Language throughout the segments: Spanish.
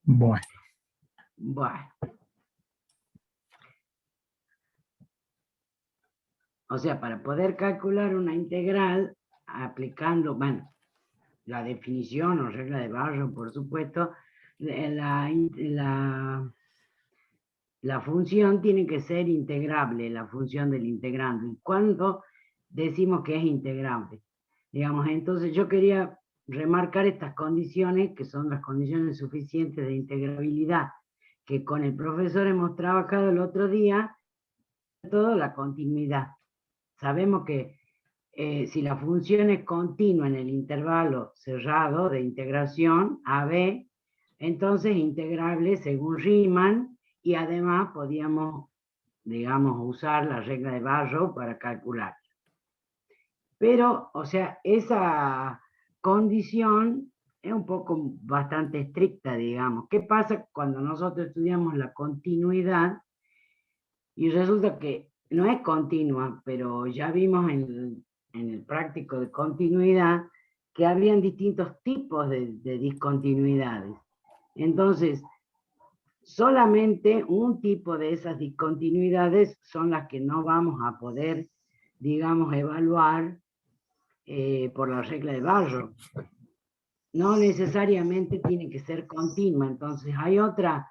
Bueno, Bueno. O sea, para poder calcular una integral, aplicando, bueno, la definición o regla de Barrow, por supuesto, la función tiene que ser integrable, la función del integrando. ¿Y cuándo decimos que es integrable? Digamos, entonces yo quería remarcar estas condiciones, que son las condiciones suficientes de integrabilidad, que con el profesor hemos trabajado el otro día, todo la continuidad. Sabemos que si la función es continua en el intervalo cerrado de integración AB, entonces integrable según Riemann, y además podíamos, digamos, usar la regla de Barrow para calcular. Pero, o sea, esa condición es un poco bastante estricta, digamos. ¿Qué pasa cuando nosotros estudiamos la continuidad y resulta que no es continua, pero ya vimos en el práctico de continuidad que habían distintos tipos de discontinuidades? Entonces, solamente un tipo de esas discontinuidades son las que no vamos a poder, digamos, evaluar por la regla de Barrow. No necesariamente tiene que ser continua. Entonces, hay otra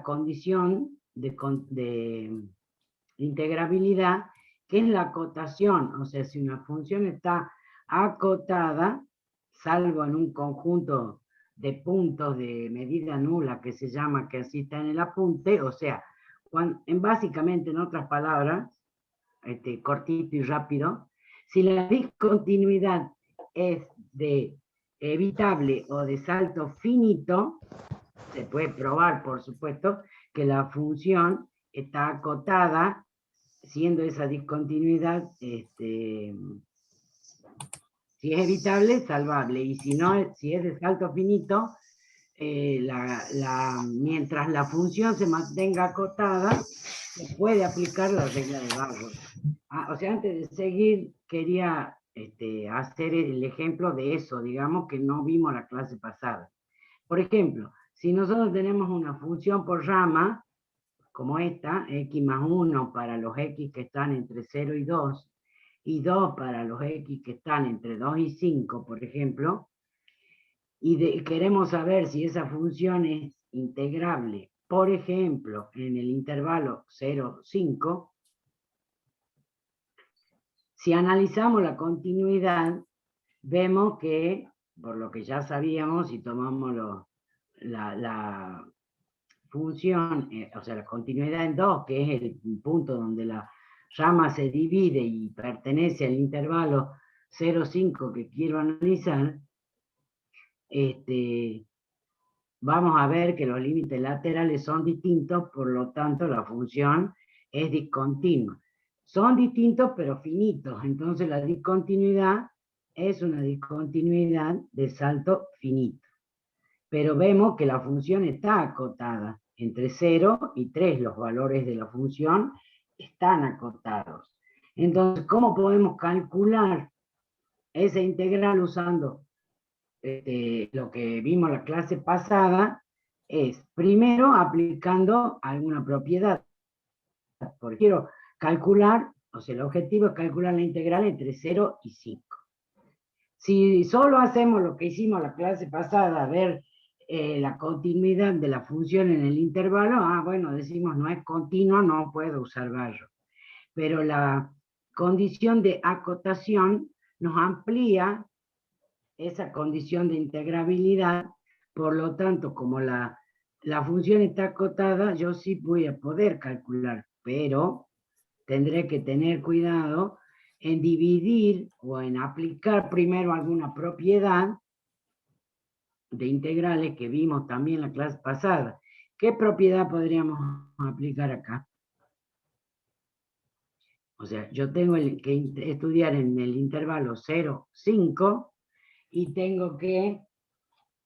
condición de integrabilidad, que es la acotación. O sea, si una función está acotada, salvo en un conjunto de puntos de medida nula que se llama, que así está en el apunte, o sea, básicamente, en otras palabras, cortito y rápido, si la discontinuidad es de evitable o de salto finito, se puede probar, por supuesto, que la función está acotada, siendo esa discontinuidad, si es evitable, salvable, y si no, si es de salto finito, mientras la función se mantenga acotada, se puede aplicar la regla de Barrow. O sea, antes de seguir, quería hacer el ejemplo de eso, digamos, que no vimos la clase pasada. Por ejemplo, si nosotros tenemos una función por rama, como esta, x más 1 para los x que están entre 0 y 2, y 2 para los x que están entre 2 y 5, por ejemplo, y queremos saber si esa función es integrable, por ejemplo, en el intervalo 0, 5, si analizamos la continuidad, vemos que, por lo que ya sabíamos, si tomamos la función, o sea, la continuidad en 2, que es el punto donde la rama se divide y pertenece al intervalo 0, 5 que quiero analizar, vamos a ver que los límites laterales son distintos, por lo tanto la función es discontinua. Son distintos pero finitos, entonces la discontinuidad es una discontinuidad de salto finito. Pero vemos que la función está acotada entre 0 y 3, los valores de la función están acotados. Entonces, ¿cómo podemos calcular esa integral usando lo que vimos la clase pasada? Es primero aplicando alguna propiedad. Porque quiero calcular, o sea, el objetivo es calcular la integral entre 0 y 5. Si solo hacemos lo que hicimos la clase pasada, ver la continuidad de la función en el intervalo, bueno, decimos no es continua, no puedo usar Barrow. Pero la condición de acotación nos amplía esa condición de integrabilidad, por lo tanto, como la función está acotada, yo sí voy a poder calcular, pero tendré que tener cuidado en dividir o en aplicar primero alguna propiedad de integrales que vimos también en la clase pasada. ¿Qué propiedad podríamos aplicar acá? O sea, yo tengo que estudiar en el intervalo 0, 5 y tengo que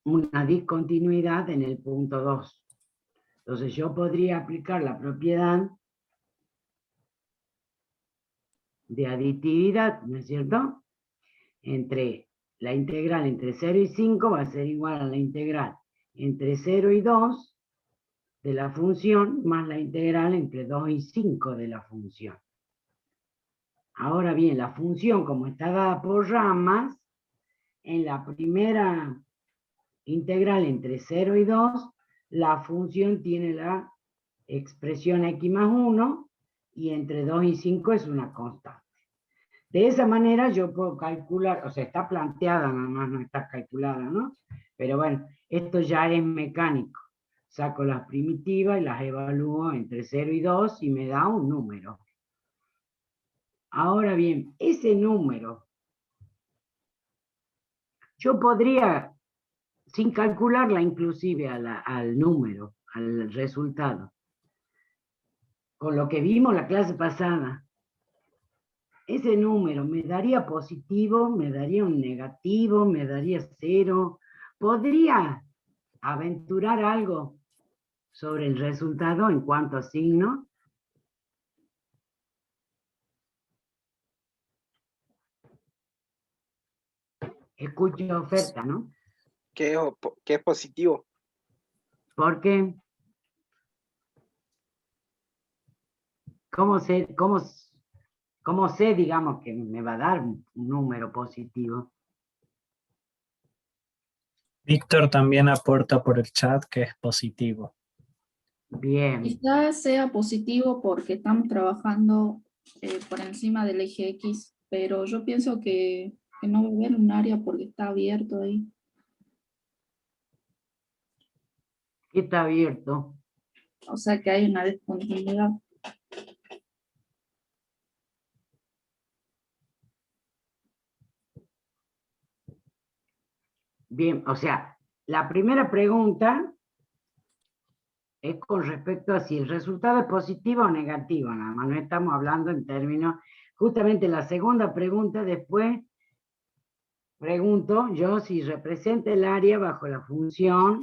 una discontinuidad en el punto 2. Entonces yo podría aplicar la propiedad de aditividad, ¿no es cierto? Entre la integral entre 0 y 5 va a ser igual a la integral entre 0 y 2 de la función más la integral entre 2 y 5 de la función. Ahora bien, la función, como está dada por ramas, en la primera integral entre 0 y 2, la función tiene la expresión x más 1, y entre 2 y 5 es una constante. De esa manera yo puedo calcular, o sea, está planteada, nada más no está calculada, ¿no? Pero bueno, esto ya es mecánico. Saco las primitivas y las evalúo entre 0 y 2 y me da un número. Ahora bien, ese número, yo podría, sin calcularla inclusive al número, al resultado, con lo que vimos la clase pasada, ese número me daría positivo, me daría un negativo, me daría 0. ¿Podría aventurar algo sobre el resultado en cuanto a signo? Escucho oferta, ¿no? Que es positivo. Porque, ¿cómo sé, digamos, que me va a dar un número positivo? Víctor también aporta por el chat que es positivo. Bien, Quizás sea positivo porque estamos trabajando por encima del eje X, pero yo pienso que no va a haber un área porque está abierto ahí. ¿qué está abierto? O sea que hay una discontinuidad. Bien, o sea, la primera pregunta es con respecto a si el resultado es positivo o negativo, nada más, no estamos hablando en términos, justamente la segunda pregunta después, pregunto yo si representa el área bajo la función,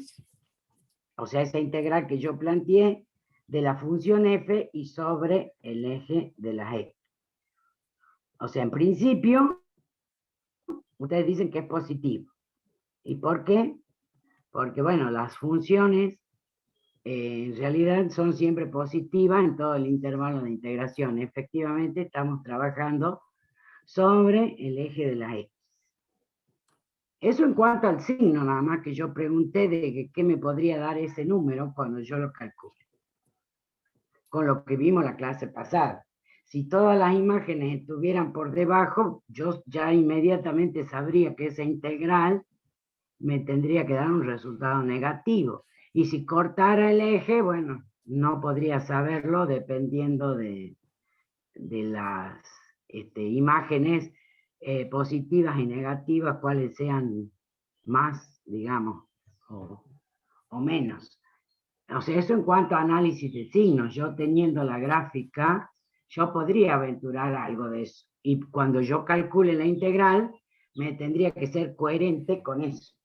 o sea, esa integral que yo planteé, de la función f y sobre el eje de la x. O sea, en principio, ustedes dicen que es positivo. ¿Y por qué? Porque, bueno, las funciones en realidad son siempre positivas en todo el intervalo de integración. Efectivamente, estamos trabajando sobre el eje de la x. Eso en cuanto al signo, nada más que yo pregunté de qué me podría dar ese número cuando yo lo calcule. Con lo que vimos la clase pasada. Si todas las imágenes estuvieran por debajo, yo ya inmediatamente sabría que esa integral me tendría que dar un resultado negativo. Y si cortara el eje, bueno, no podría saberlo dependiendo de las imágenes positivas y negativas, cuáles sean más, digamos, o menos. O sea, eso en cuanto a análisis de signos. Yo teniendo la gráfica, yo podría aventurar algo de eso. Y cuando yo calcule la integral, me tendría que ser coherente con eso.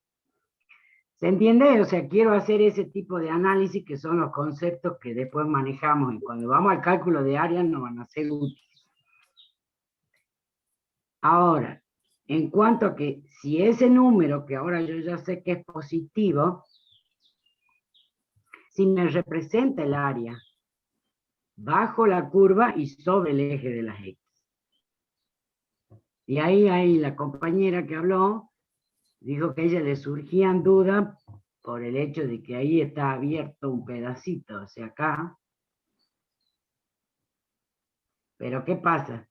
¿Se entiende? O sea, quiero hacer ese tipo de análisis que son los conceptos que después manejamos y cuando vamos al cálculo de áreas nos van a ser útiles. Ahora, en cuanto a que si ese número, que ahora yo ya sé que es positivo, si me representa el área bajo la curva y sobre el eje de las X. Y ahí la compañera que habló dijo que a ella le surgían dudas por el hecho de que ahí está abierto un pedacito hacia acá. Pero ¿qué pasa?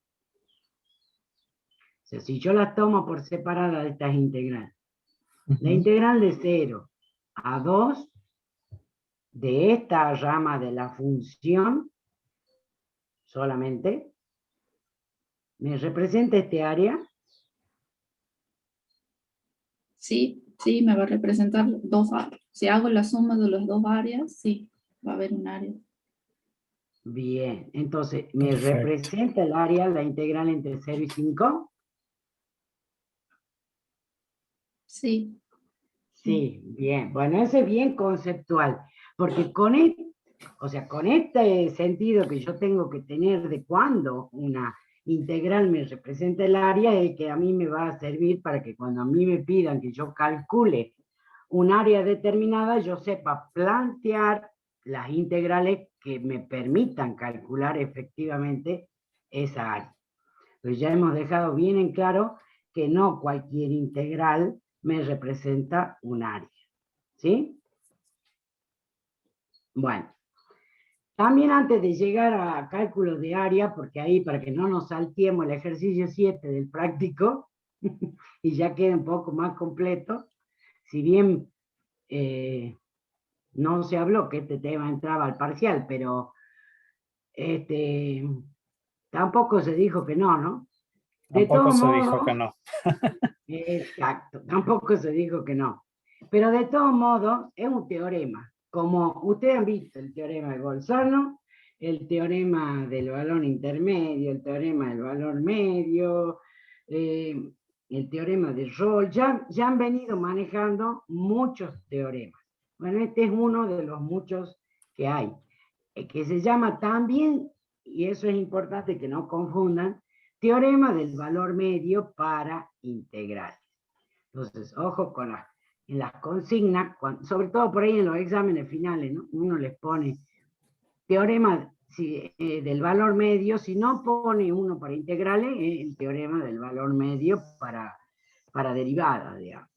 O sea, si yo las tomo por separada de estas integrales, la integral de 0 a 2 de esta rama de la función solamente me representa este área. Sí, sí, me va a representar dos áreas. Si hago la suma de las dos áreas, sí, va a haber un área. Bien, entonces, ¿me Perfecto. representa el área, la integral entre 0 y 5? Sí. Sí, bien. Bueno, ese es bien conceptual, porque con este sentido que yo tengo que tener de cuando una integral me representa el área, es que a mí me va a servir para que cuando a mí me pidan que yo calcule un área determinada yo sepa plantear las integrales que me permitan calcular efectivamente esa área. Pues ya hemos dejado bien en claro que no cualquier integral me representa un área. ¿Sí? Bueno. También antes de llegar a cálculo de área, porque ahí para que no nos salteemos el ejercicio 7 del práctico, y ya quede un poco más completo, si bien no se habló que este tema entraba al parcial, pero tampoco se dijo que no, ¿no? De Tampoco todos se modos, dijo que no. exacto, tampoco se dijo que no. Pero de todos modos, es un teorema. Como ustedes han visto el teorema de Bolzano, el teorema del valor intermedio, el teorema del valor medio, el teorema de Rolle, ya han venido manejando muchos teoremas. Bueno, este es uno de los muchos que hay, que se llama también, y eso es importante que no confundan, teorema del valor medio para integrales. Entonces, ojo con en las consignas, sobre todo por ahí en los exámenes finales, ¿no? Uno les pone teorema del valor medio, si no pone uno para integrales, el teorema del valor medio para derivadas, digamos.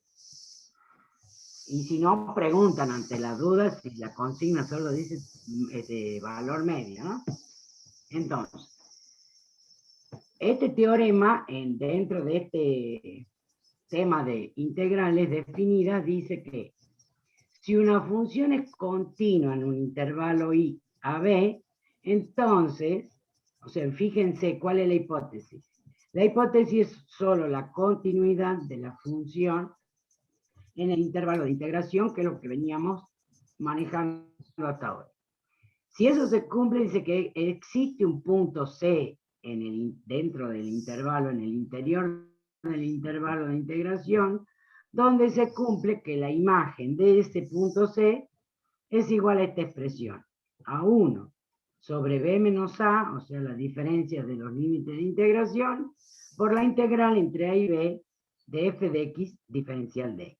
Y si no, preguntan ante las dudas si la consigna solo dice valor medio, ¿no? Entonces, este teorema, dentro de este tema de integrales definidas, dice que si una función es continua en un intervalo I a B, entonces, o sea, fíjense cuál es la hipótesis. La hipótesis es solo la continuidad de la función en el intervalo de integración, que es lo que veníamos manejando hasta ahora. Si eso se cumple, dice que existe un punto C dentro del intervalo, en el interior del intervalo de integración, donde se cumple que la imagen de ese punto C es igual a esta expresión, A1 sobre B menos A, o sea, la diferencia de los límites de integración, por la integral entre A y B de f de x diferencial de x.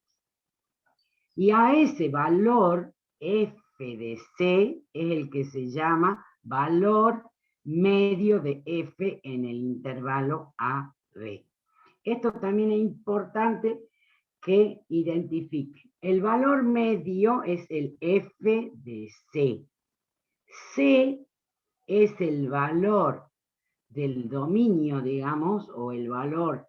Y a ese valor, f de c, es el que se llama valor medio de f en el intervalo AB. Esto también es importante que identifiquen. El valor medio es el f de c. C es el valor del dominio, digamos, o el valor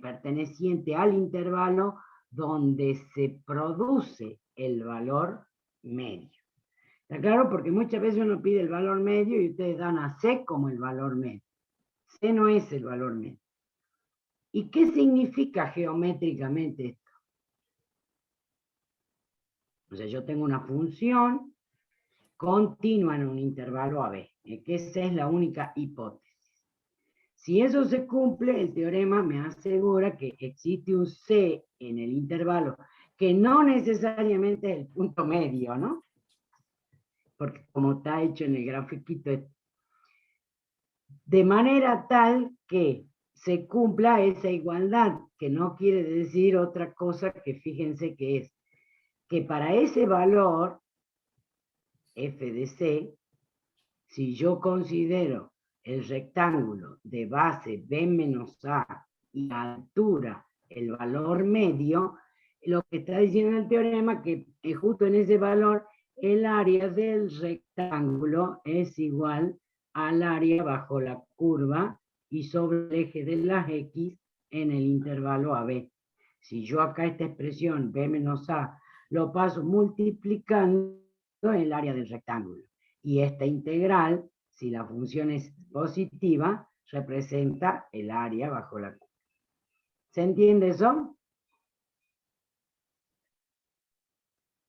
perteneciente al intervalo donde se produce el valor medio. ¿Está claro? Porque muchas veces uno pide el valor medio y ustedes dan a C como el valor medio. C no es el valor medio. ¿Y qué significa geométricamente esto? O sea, yo tengo una función continua en un intervalo AB, que esa es la única hipótesis. Si eso se cumple, el teorema me asegura que existe un C en el intervalo, que no necesariamente es el punto medio, ¿no? Porque como está hecho en el grafiquito, de manera tal que se cumpla esa igualdad, que no quiere decir otra cosa que fíjense que es, que para ese valor, f de c, si yo considero el rectángulo de base b menos a y altura el valor medio, lo que está diciendo el teorema que justo en ese valor el área del rectángulo es igual al área bajo la curva y sobre el eje de las x en el intervalo AB. Si yo acá esta expresión b menos a lo paso multiplicando el área del rectángulo. Y esta integral, si la función es positiva, representa el área bajo la curva. ¿Se entiende eso?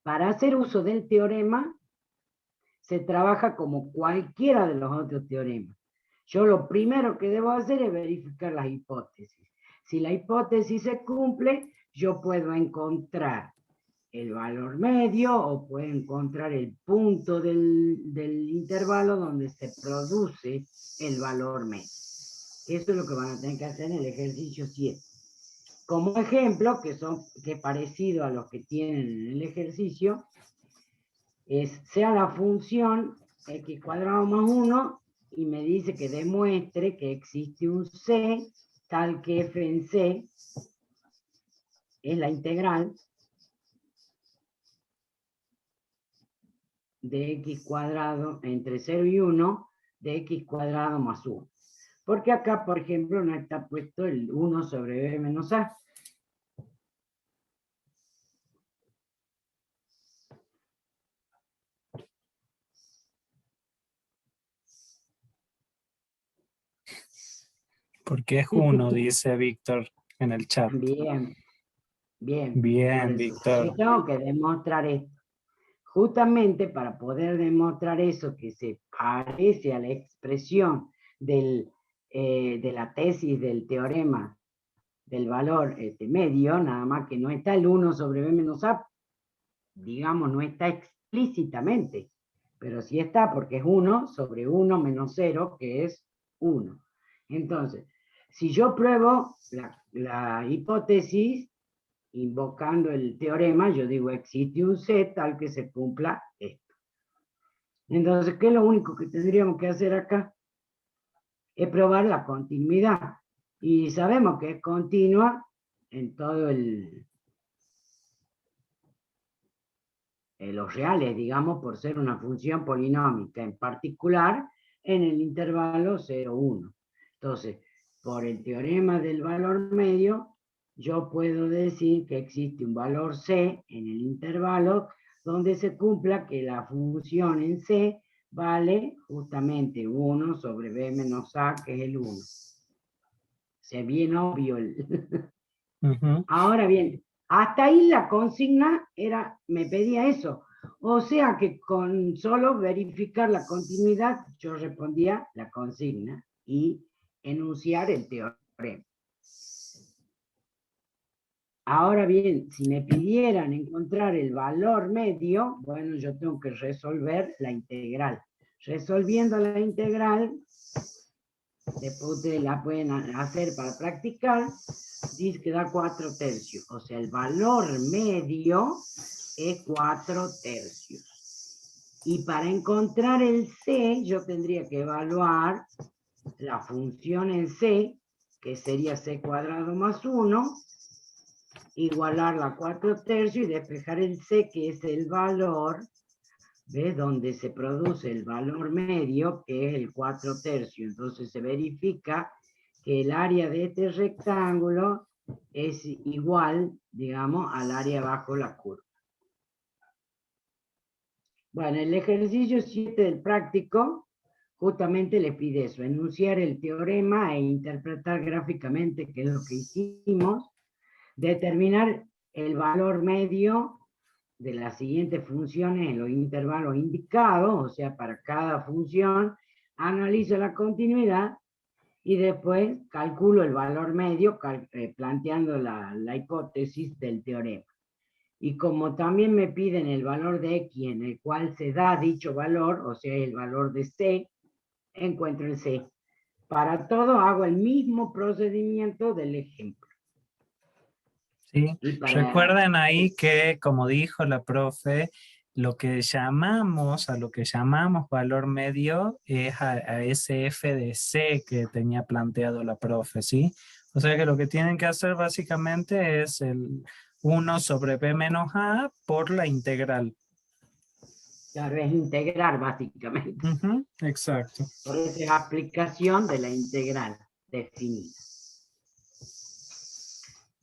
Para hacer uso del teorema, se trabaja como cualquiera de los otros teoremas. Yo lo primero que debo hacer es verificar las hipótesis. Si la hipótesis se cumple, yo puedo encontrar el valor medio o puedo encontrar el punto del intervalo donde se produce el valor medio. Eso es lo que van a tener que hacer en el ejercicio 7. como ejemplo, que es parecido a los que tienen en el ejercicio, sea la función x cuadrado más 1 y me dice que demuestre que existe un c tal que f en c es la integral de x cuadrado entre 0 y 1 de x cuadrado más 1. Porque acá, por ejemplo, no está puesto el 1 sobre b menos a. Porque es 1, dice Víctor en el chat. Bien, bien. Bien, Por eso, Víctor. yo tengo que demostrar esto. Justamente para poder demostrar eso que se parece a la expresión de la tesis del teorema del valor medio, nada más que no está el 1 sobre b menos a, digamos, no está explícitamente, pero sí está porque es 1 sobre 1 menos 0, que es 1. Entonces, si yo pruebo la hipótesis, invocando el teorema, yo digo, existe un C tal que se cumpla esto. Entonces, ¿qué es lo único que tendríamos que hacer acá? Es probar la continuidad. Y sabemos que es continua en todo los reales, digamos, por ser una función polinómica, en particular en el intervalo 0, 1. Entonces, por el teorema del valor medio, yo puedo decir que existe un valor C en el intervalo donde se cumpla que la función en C vale justamente 1 sobre b menos a, que es el 1. Se bien obvio. Ahora bien, hasta ahí la consigna me pedía eso. O sea que con solo verificar la continuidad, yo respondía la consigna y enunciar el teorema. Ahora bien, si me pidieran encontrar el valor medio, bueno, yo tengo que resolver la integral. Resolviendo la integral, después ustedes la pueden hacer para practicar, dice que da 4/3. O sea, el valor medio es 4/3. Y para encontrar el C, yo tendría que evaluar la función en C, que sería C cuadrado más 1, igualar la 4/3 y despejar el C, que es el valor, ¿ves? Donde se produce el valor medio, que es el 4/3. Entonces se verifica que el área de este rectángulo es igual, digamos, al área bajo la curva. Bueno, el ejercicio 7 del práctico justamente le pide eso, enunciar el teorema e interpretar gráficamente qué es lo que hicimos, determinar el valor medio de las siguientes funciones en los intervalos indicados, o sea, para cada función, analizo la continuidad y después calculo el valor medio planteando la hipótesis del teorema. Y como también me piden el valor de X en el cual se da dicho valor, o sea, el valor de C, encuentro el C. Para todo hago el mismo procedimiento del ejemplo. Sí, recuerden ahí que, como dijo la profe, a lo que llamamos valor medio es a ese f de C que tenía planteado la profe, ¿sí? O sea que lo que tienen que hacer básicamente es el 1 sobre b menos a por la integral. Claro, es integrar básicamente. Exacto. Por eso es aplicación de la integral definida.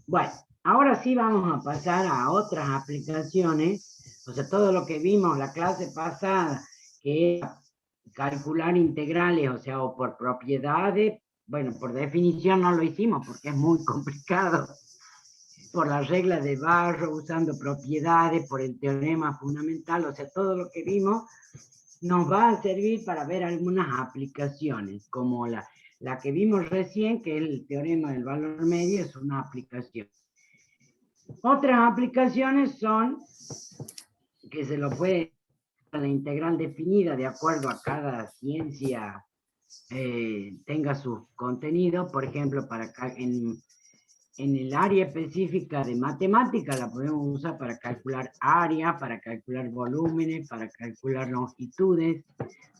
Bueno, ahora sí vamos a pasar a otras aplicaciones. O sea, todo lo que vimos la clase pasada, que es calcular integrales, o sea, o por propiedades. Bueno, por definición no lo hicimos porque es muy complicado. Por la regla de Barrow, usando propiedades, por el teorema fundamental, o sea, todo lo que vimos nos va a servir para ver algunas aplicaciones, como la que vimos recién, que es el teorema del valor medio, es una aplicación. Otras aplicaciones son que se lo puede la integral definida de acuerdo a cada ciencia tenga su contenido. Por ejemplo, en el área específica de matemática la podemos usar para calcular área, para calcular volúmenes, para calcular longitudes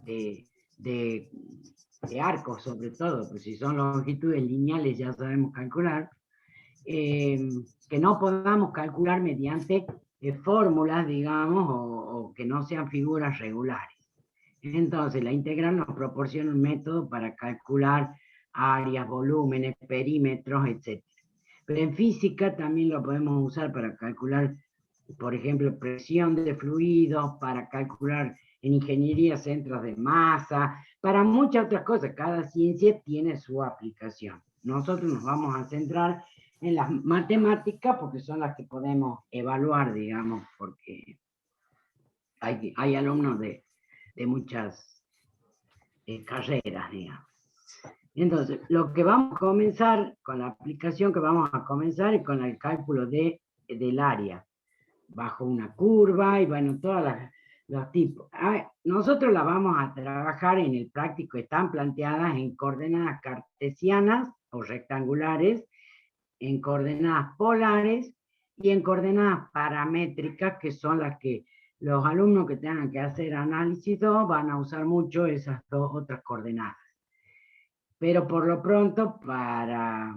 de arcos sobre todo, pues si son longitudes lineales ya sabemos calcular, que no podamos calcular mediante fórmulas, digamos, o que no sean figuras regulares. Entonces la integral nos proporciona un método para calcular áreas, volúmenes, perímetros, etc. Pero en física también lo podemos usar para calcular, por ejemplo, presión de fluidos, para calcular en ingeniería centros de masa, para muchas otras cosas. Cada ciencia tiene su aplicación. Nosotros nos vamos a centrar en las matemáticas porque son las que podemos evaluar, digamos, porque hay alumnos de muchas carreras, digamos. Entonces, lo que vamos a comenzar, con la aplicación que vamos a comenzar es con el cálculo del área, bajo una curva y bueno, todos los tipos. Nosotros la vamos a trabajar en el práctico, están planteadas en coordenadas cartesianas o rectangulares, en coordenadas polares y en coordenadas paramétricas, que son las que los alumnos que tengan que hacer análisis 2 van a usar mucho esas dos otras coordenadas. Pero por lo pronto, para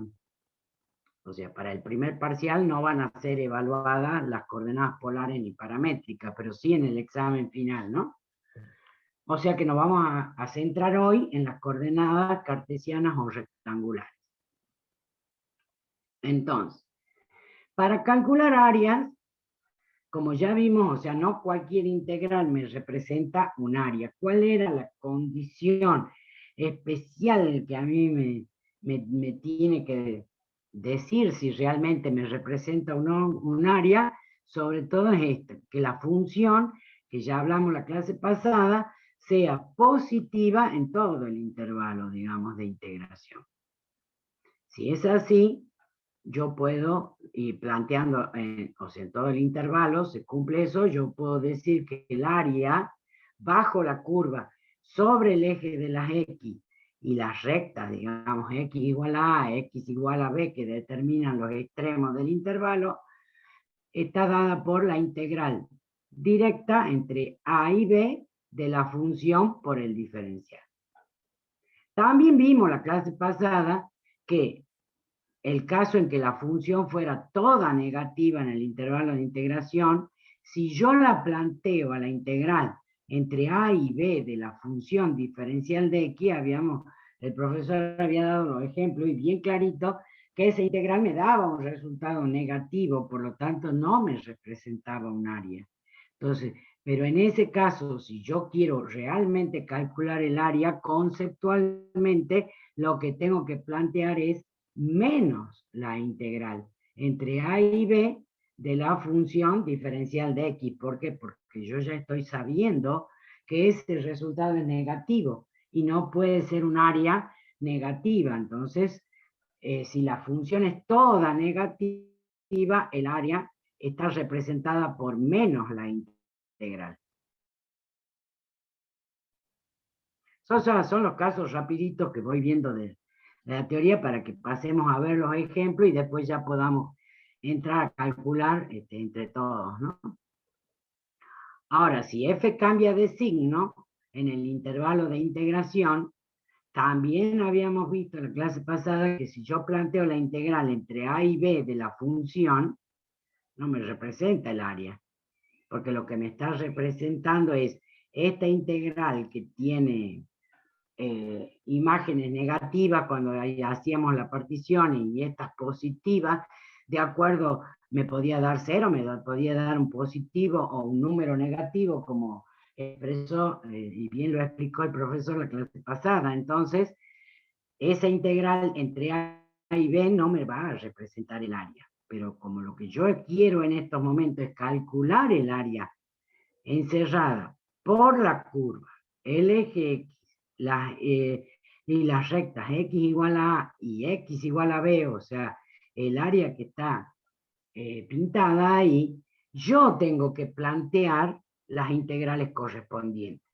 el primer parcial no van a ser evaluadas las coordenadas polares ni paramétricas, pero sí en el examen final, ¿no? O sea que nos vamos a centrar hoy en las coordenadas cartesianas o rectangulares. Entonces, para calcular áreas, como ya vimos, o sea, no cualquier integral me representa un área. ¿Cuál era la condición especial que a mí me tiene que decir si realmente me representa o no un área? Sobre todo es esta, que la función, que ya hablamos la clase pasada, sea positiva en todo el intervalo, digamos, de integración. Si es así, yo puedo, y planteando, o sea, en todo el intervalo se cumple eso, yo puedo decir que el área bajo la curva sobre el eje de las X y las rectas, digamos, X igual a A, X igual a B, que determinan los extremos del intervalo, está dada por la integral directa entre A y B de la función por el diferencial. También vimos la clase pasada que el caso en que la función fuera toda negativa en el intervalo de integración, si yo la planteo a la integral entre a y b de la función diferencial de x, el profesor había dado los ejemplos y bien clarito que esa integral me daba un resultado negativo, por lo tanto no me representaba un área. Entonces, pero en ese caso, si yo quiero realmente calcular el área, conceptualmente lo que tengo que plantear es menos la integral entre a y b de la función diferencial de x. ¿Por qué? Porque yo ya estoy sabiendo que ese resultado es negativo y no puede ser un área negativa. Entonces, si la función es toda negativa, el área está representada por menos la integral. Son los casos rapiditos que voy viendo de la teoría para que pasemos a ver los ejemplos y después ya podamos entrar a calcular entre todos, ¿no? Ahora, si f cambia de signo en el intervalo de integración, también habíamos visto en la clase pasada que si yo planteo la integral entre a y b de la función, no me representa el área, porque lo que me está representando es esta integral que tiene imágenes negativas cuando hacíamos la partición y estas positivas, de acuerdo, me podía dar 0, me podía dar un positivo o un número negativo, como expresó y bien lo explicó el profesor la clase pasada. Entonces, esa integral entre A y B no me va a representar el área, pero como lo que yo quiero en estos momentos es calcular el área encerrada por la curva, el eje X, y las rectas X igual a A y X igual a B, o sea, el área que está pintada ahí, yo tengo que plantear las integrales correspondientes.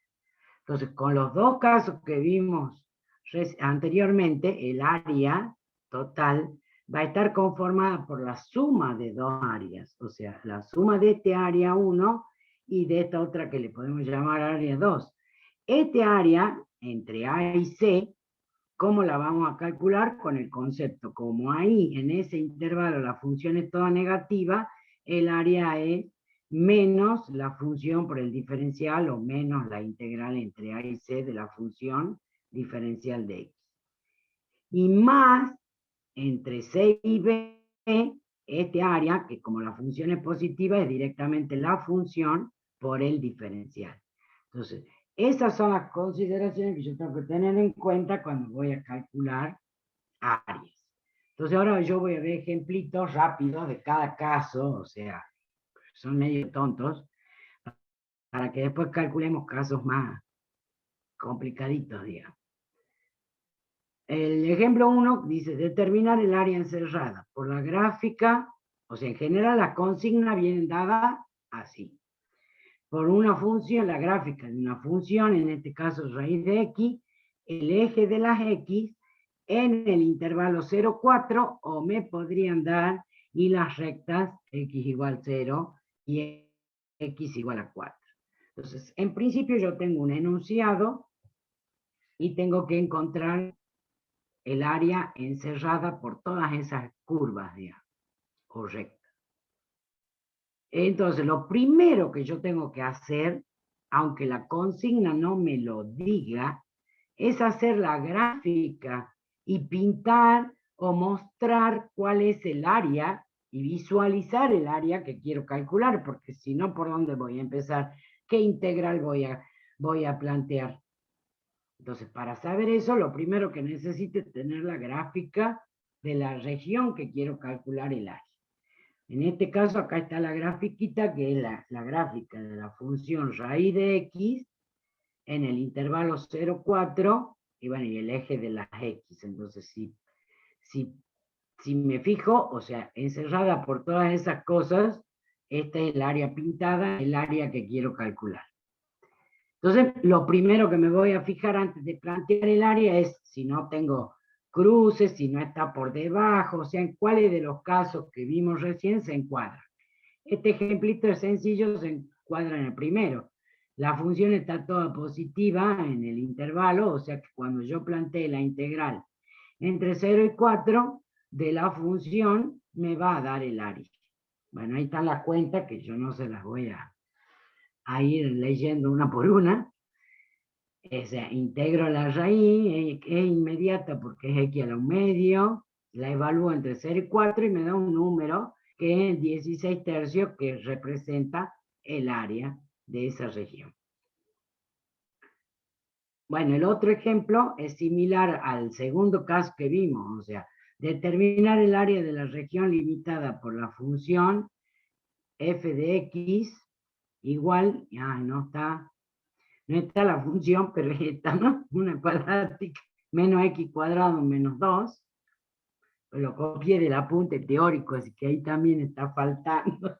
Entonces, con los dos casos que vimos anteriormente, el área total va a estar conformada por la suma de dos áreas, o sea, la suma de este área 1 y de esta otra que le podemos llamar área 2. Este área, entre A y C, ¿cómo la vamos a calcular? Con el concepto, como ahí, en ese intervalo, la función es toda negativa, el área es menos la función por el diferencial o menos la integral entre A y C de la función diferencial de X. Y más entre C y B, este área, que como la función es positiva, es directamente la función por el diferencial. Entonces, esas son las consideraciones que yo tengo que tener en cuenta cuando voy a calcular áreas. Entonces, ahora yo voy a ver ejemplitos rápidos de cada caso, o sea, son medio tontos, para que después calculemos casos más complicaditos, digamos. El ejemplo 1 dice, determinar el área encerrada. Por la gráfica, o sea, en general la consigna viene dada así. Por una función, la gráfica de una función, en este caso raíz de x, el eje de las x en el intervalo 0, 4, o me podrían dar y las rectas x igual 0 y x igual a 4. Entonces, en principio yo tengo un enunciado y tengo que encontrar el área encerrada por todas esas curvas, digamos, o rectas. Entonces, lo primero que yo tengo que hacer, aunque la consigna no me lo diga, es hacer la gráfica y pintar o mostrar cuál es el área y visualizar el área que quiero calcular, porque si no, ¿por dónde voy a empezar? ¿Qué integral voy a plantear? Entonces, para saber eso, lo primero que necesito es tener la gráfica de la región que quiero calcular el área. En este caso, acá está la grafiquita, que es la gráfica de la función raíz de x en el intervalo 0, 4, y bueno, y el eje de las x. Entonces, si me fijo, o sea, encerrada por todas esas cosas, esta es el área pintada, el área que quiero calcular. Entonces, lo primero que me voy a fijar antes de plantear el área es si no tengo cruces, si no está por debajo, o sea, en cuáles de los casos que vimos recién se encuadra. Este ejemplito es sencillo, se encuadra en el primero. La función está toda positiva en el intervalo, o sea que cuando yo plantee la integral entre 0 y 4 de la función, me va a dar el área. Bueno, ahí están las cuentas que yo no se las voy a ir leyendo una por una. O sea, integro la raíz, es inmediata porque es x a la 1 medio, la evalúo entre 0 y 4 y me da un número que es 16 tercios, que representa el área de esa región. Bueno, el otro ejemplo es similar al segundo caso que vimos, o sea, determinar el área de la región limitada por la función f de x igual, no está la función, pero está, ¿no? Una cuadrática, menos x cuadrado menos 2, lo copié del apunte teórico, así que ahí también está faltando.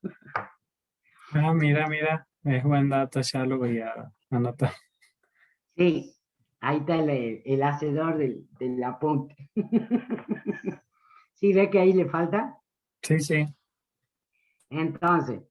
Ah, mira, es buen dato, ya lo voy a anotar. Sí, ahí está el hacedor del apunte. ¿Sí ve que ahí le falta? Sí. Entonces,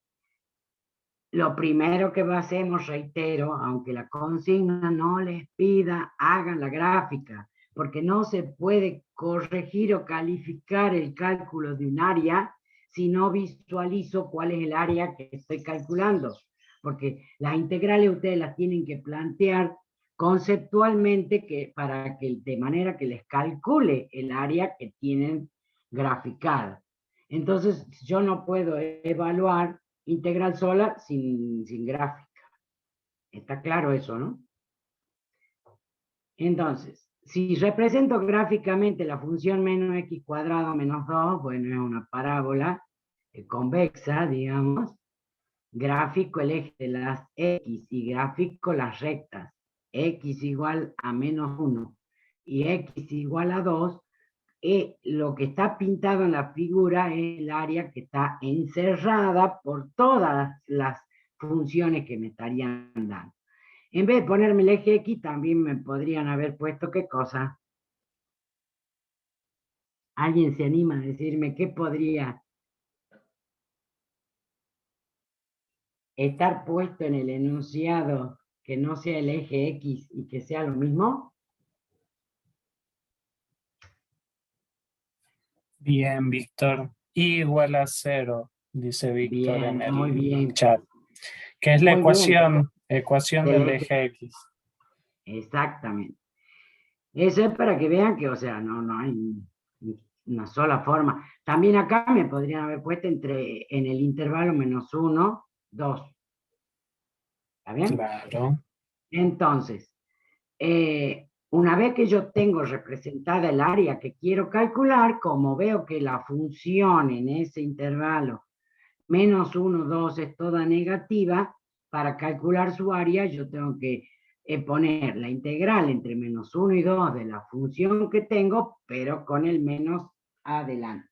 lo primero que hacemos, reitero, aunque la consigna no les pida, hagan la gráfica, porque no se puede corregir o calificar el cálculo de un área si no visualizo cuál es el área que estoy calculando, porque las integrales ustedes las tienen que plantear conceptualmente de manera que les calcule el área que tienen graficada. Entonces, yo no puedo evaluar integral sola sin gráfica. Está claro eso, ¿no? Entonces, si represento gráficamente la función menos x cuadrado menos 2, bueno, es una parábola convexa, digamos. Gráfico el eje de las x y gráfico las rectas. X igual a menos 1 y x igual a 2. Lo que está pintado en la figura es el área que está encerrada por todas las funciones que me estarían dando. En vez de ponerme el eje X, también me podrían haber puesto ¿qué cosa? ¿Alguien se anima a decirme qué podría estar puesto en el enunciado que no sea el eje X y que sea lo mismo? Bien, Víctor. I igual a 0, dice Víctor en Bien, muy el bien. chat. Que es la Muy bien. ecuación Del del eje. eje X. Exactamente. Eso es para que vean que, o sea, no hay una sola forma. También acá me podrían haber puesto en el intervalo -1, 2. ¿Está bien? Claro. Entonces, una vez que yo tengo representada el área que quiero calcular, como veo que la función en ese intervalo -1, 2 es toda negativa, para calcular su área yo tengo que poner la integral entre -1 y 2 de la función que tengo, pero con el menos adelante.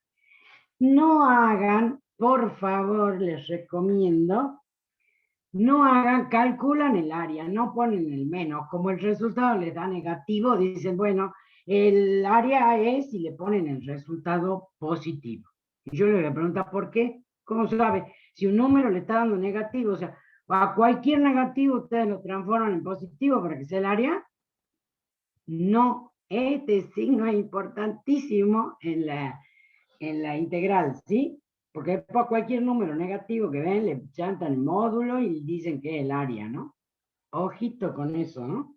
No hagan, por favor, les recomiendo, no hagan, calculan el área, no ponen el menos. Como el resultado les da negativo, dicen, bueno, el área es, y le ponen el resultado positivo. Y yo le voy a preguntar, ¿por qué? ¿Cómo sabe? Si un número le está dando negativo, o sea, a cualquier negativo ustedes lo transforman en positivo para que sea el área. No, este signo es importantísimo en la integral, ¿sí? Porque por cualquier número negativo que ven, le chantan el módulo y dicen que es el área, ¿no? Ojito con eso, ¿no?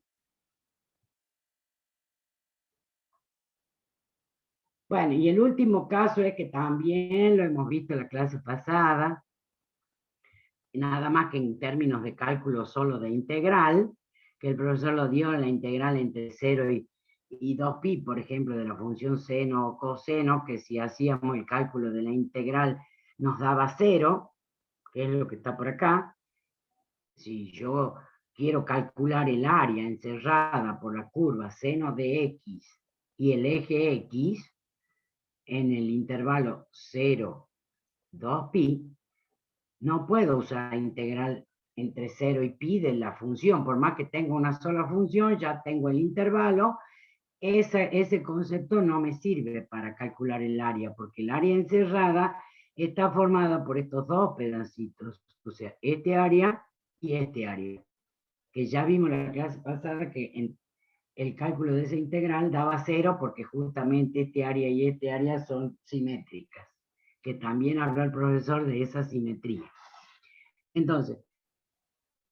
Bueno, y el último caso es que también lo hemos visto en la clase pasada, nada más que en términos de cálculo solo de integral, que el profesor lo dio en la integral entre 0 y 2pi, por ejemplo, de la función seno o coseno, que si hacíamos el cálculo de la integral nos daba 0, que es lo que está por acá. Si yo quiero calcular el área encerrada por la curva seno de x y el eje x en el intervalo 0, 2pi, no puedo usar la integral entre 0 y pi de la función. Por más que tenga una sola función, ya tengo el intervalo. Ese concepto no me sirve para calcular el área, porque el área encerrada está formada por estos dos pedacitos, o sea, este área y este área, que ya vimos en la clase pasada que en el cálculo de esa integral daba 0 porque justamente este área y este área son simétricas, que también habló el profesor de esa simetría. Entonces,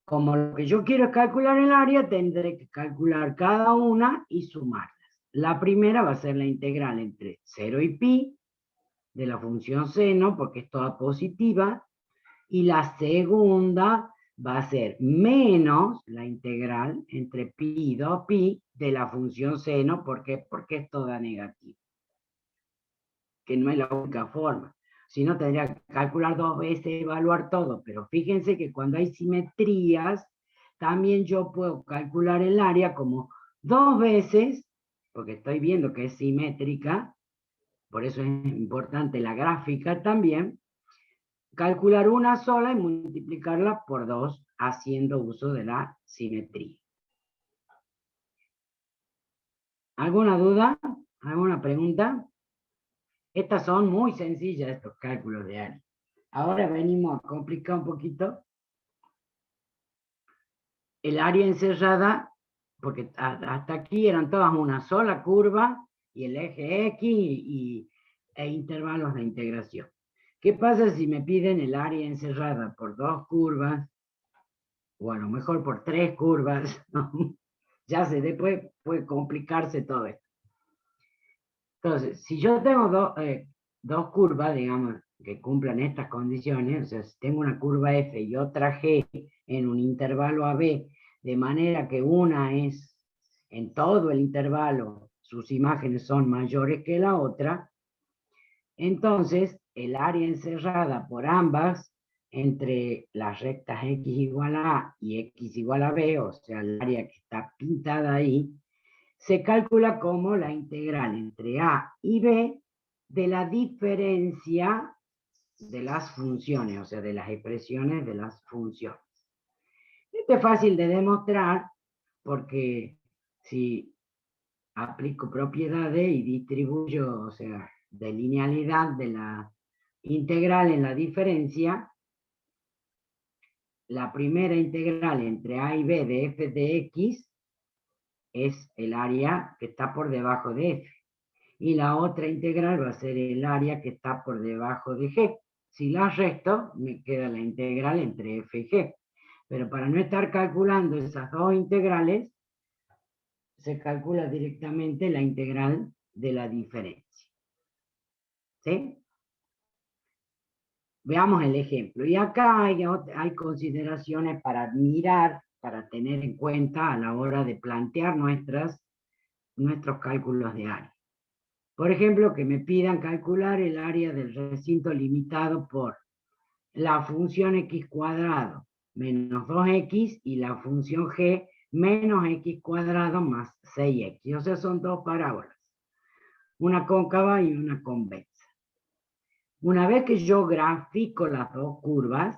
como lo que yo quiero es calcular el área, tendré que calcular cada una y sumarlas. La primera va a ser la integral entre 0 y pi de la función seno, porque es toda positiva, y la segunda va a ser menos la integral entre pi y 2pi de la función seno, porque es toda negativa, que no es la única forma. Si no, tendría que calcular dos veces, evaluar todo, pero fíjense que cuando hay simetrías, también yo puedo calcular el área como dos veces, porque estoy viendo que es simétrica, por eso es importante la gráfica también, calcular una sola y multiplicarla por 2 haciendo uso de la simetría. ¿Alguna duda? ¿Alguna pregunta? Estas son muy sencillas, estos cálculos de área. Ahora venimos a complicar un poquito el área encerrada, porque hasta aquí eran todas una sola curva y el eje X e intervalos de integración. ¿Qué pasa si me piden el área encerrada por dos curvas, o a lo mejor por tres curvas? Ya sé, después puede complicarse todo esto. Entonces, si yo tengo dos curvas, digamos, que cumplan estas condiciones, o sea, si tengo una curva F y otra G en un intervalo AB, de manera que una es en todo el intervalo, sus imágenes son mayores que la otra, entonces el área encerrada por ambas entre las rectas X igual a A y X igual a B, o sea, el área que está pintada ahí, se calcula como la integral entre A y B de la diferencia de las funciones, o sea, de las expresiones de las funciones. Esto es fácil de demostrar porque si aplico propiedades y distribuyo, o sea, de linealidad de la integral en la diferencia, la primera integral entre a y b de f de x es el área que está por debajo de f. Y la otra integral va a ser el área que está por debajo de g. Si la resto, me queda la integral entre f y g. Pero para no estar calculando esas dos integrales, se calcula directamente la integral de la diferencia. ¿Sí? Veamos el ejemplo. Y acá hay consideraciones para mirar, para tener en cuenta a la hora de plantear nuestros cálculos de área. Por ejemplo, que me pidan calcular el área del recinto limitado por la función x cuadrado menos 2x y la función g menos x cuadrado más 6x. O sea, son dos parábolas. Una cóncava y una convexa. Una vez que yo grafico las dos curvas,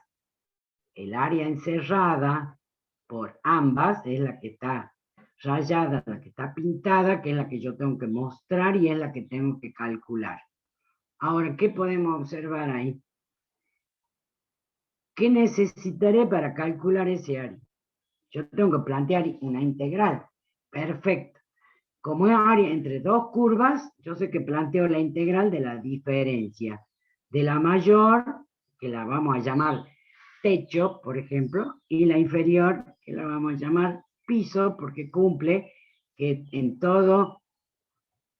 el área encerrada por ambas es la que está rayada, la que está pintada, que es la que yo tengo que mostrar y es la que tengo que calcular. Ahora, ¿qué podemos observar ahí? ¿Qué necesitaré para calcular ese área? Yo tengo que plantear una integral. Perfecto. Como es área entre dos curvas, yo sé que planteo la integral de la diferencia. De la mayor, que la vamos a llamar techo, por ejemplo, y la inferior, que la vamos a llamar piso, porque cumple que en todo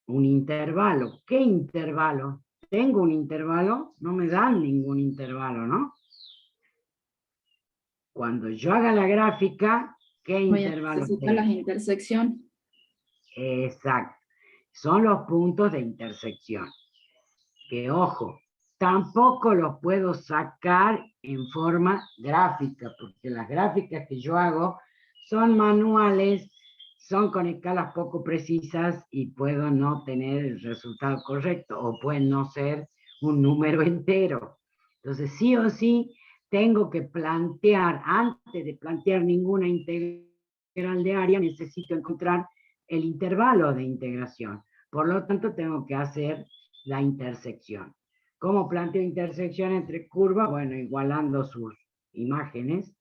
un intervalo. ¿Qué intervalo? ¿Tengo un intervalo? No me dan ningún intervalo, ¿no? Cuando yo haga la gráfica, ¿qué intervalos tengo? Las intersecciones. Exacto. Son los puntos de intersección. Que, ojo, tampoco los puedo sacar en forma gráfica, porque las gráficas que yo hago son manuales, son con escalas poco precisas y puedo no tener el resultado correcto, o puede no ser un número entero. Entonces, sí o sí, tengo que plantear, antes de plantear ninguna integral de área, necesito encontrar el intervalo de integración. Por lo tanto, tengo que hacer la intersección. ¿Cómo planteo intersección entre curvas? Bueno, igualando sus imágenes,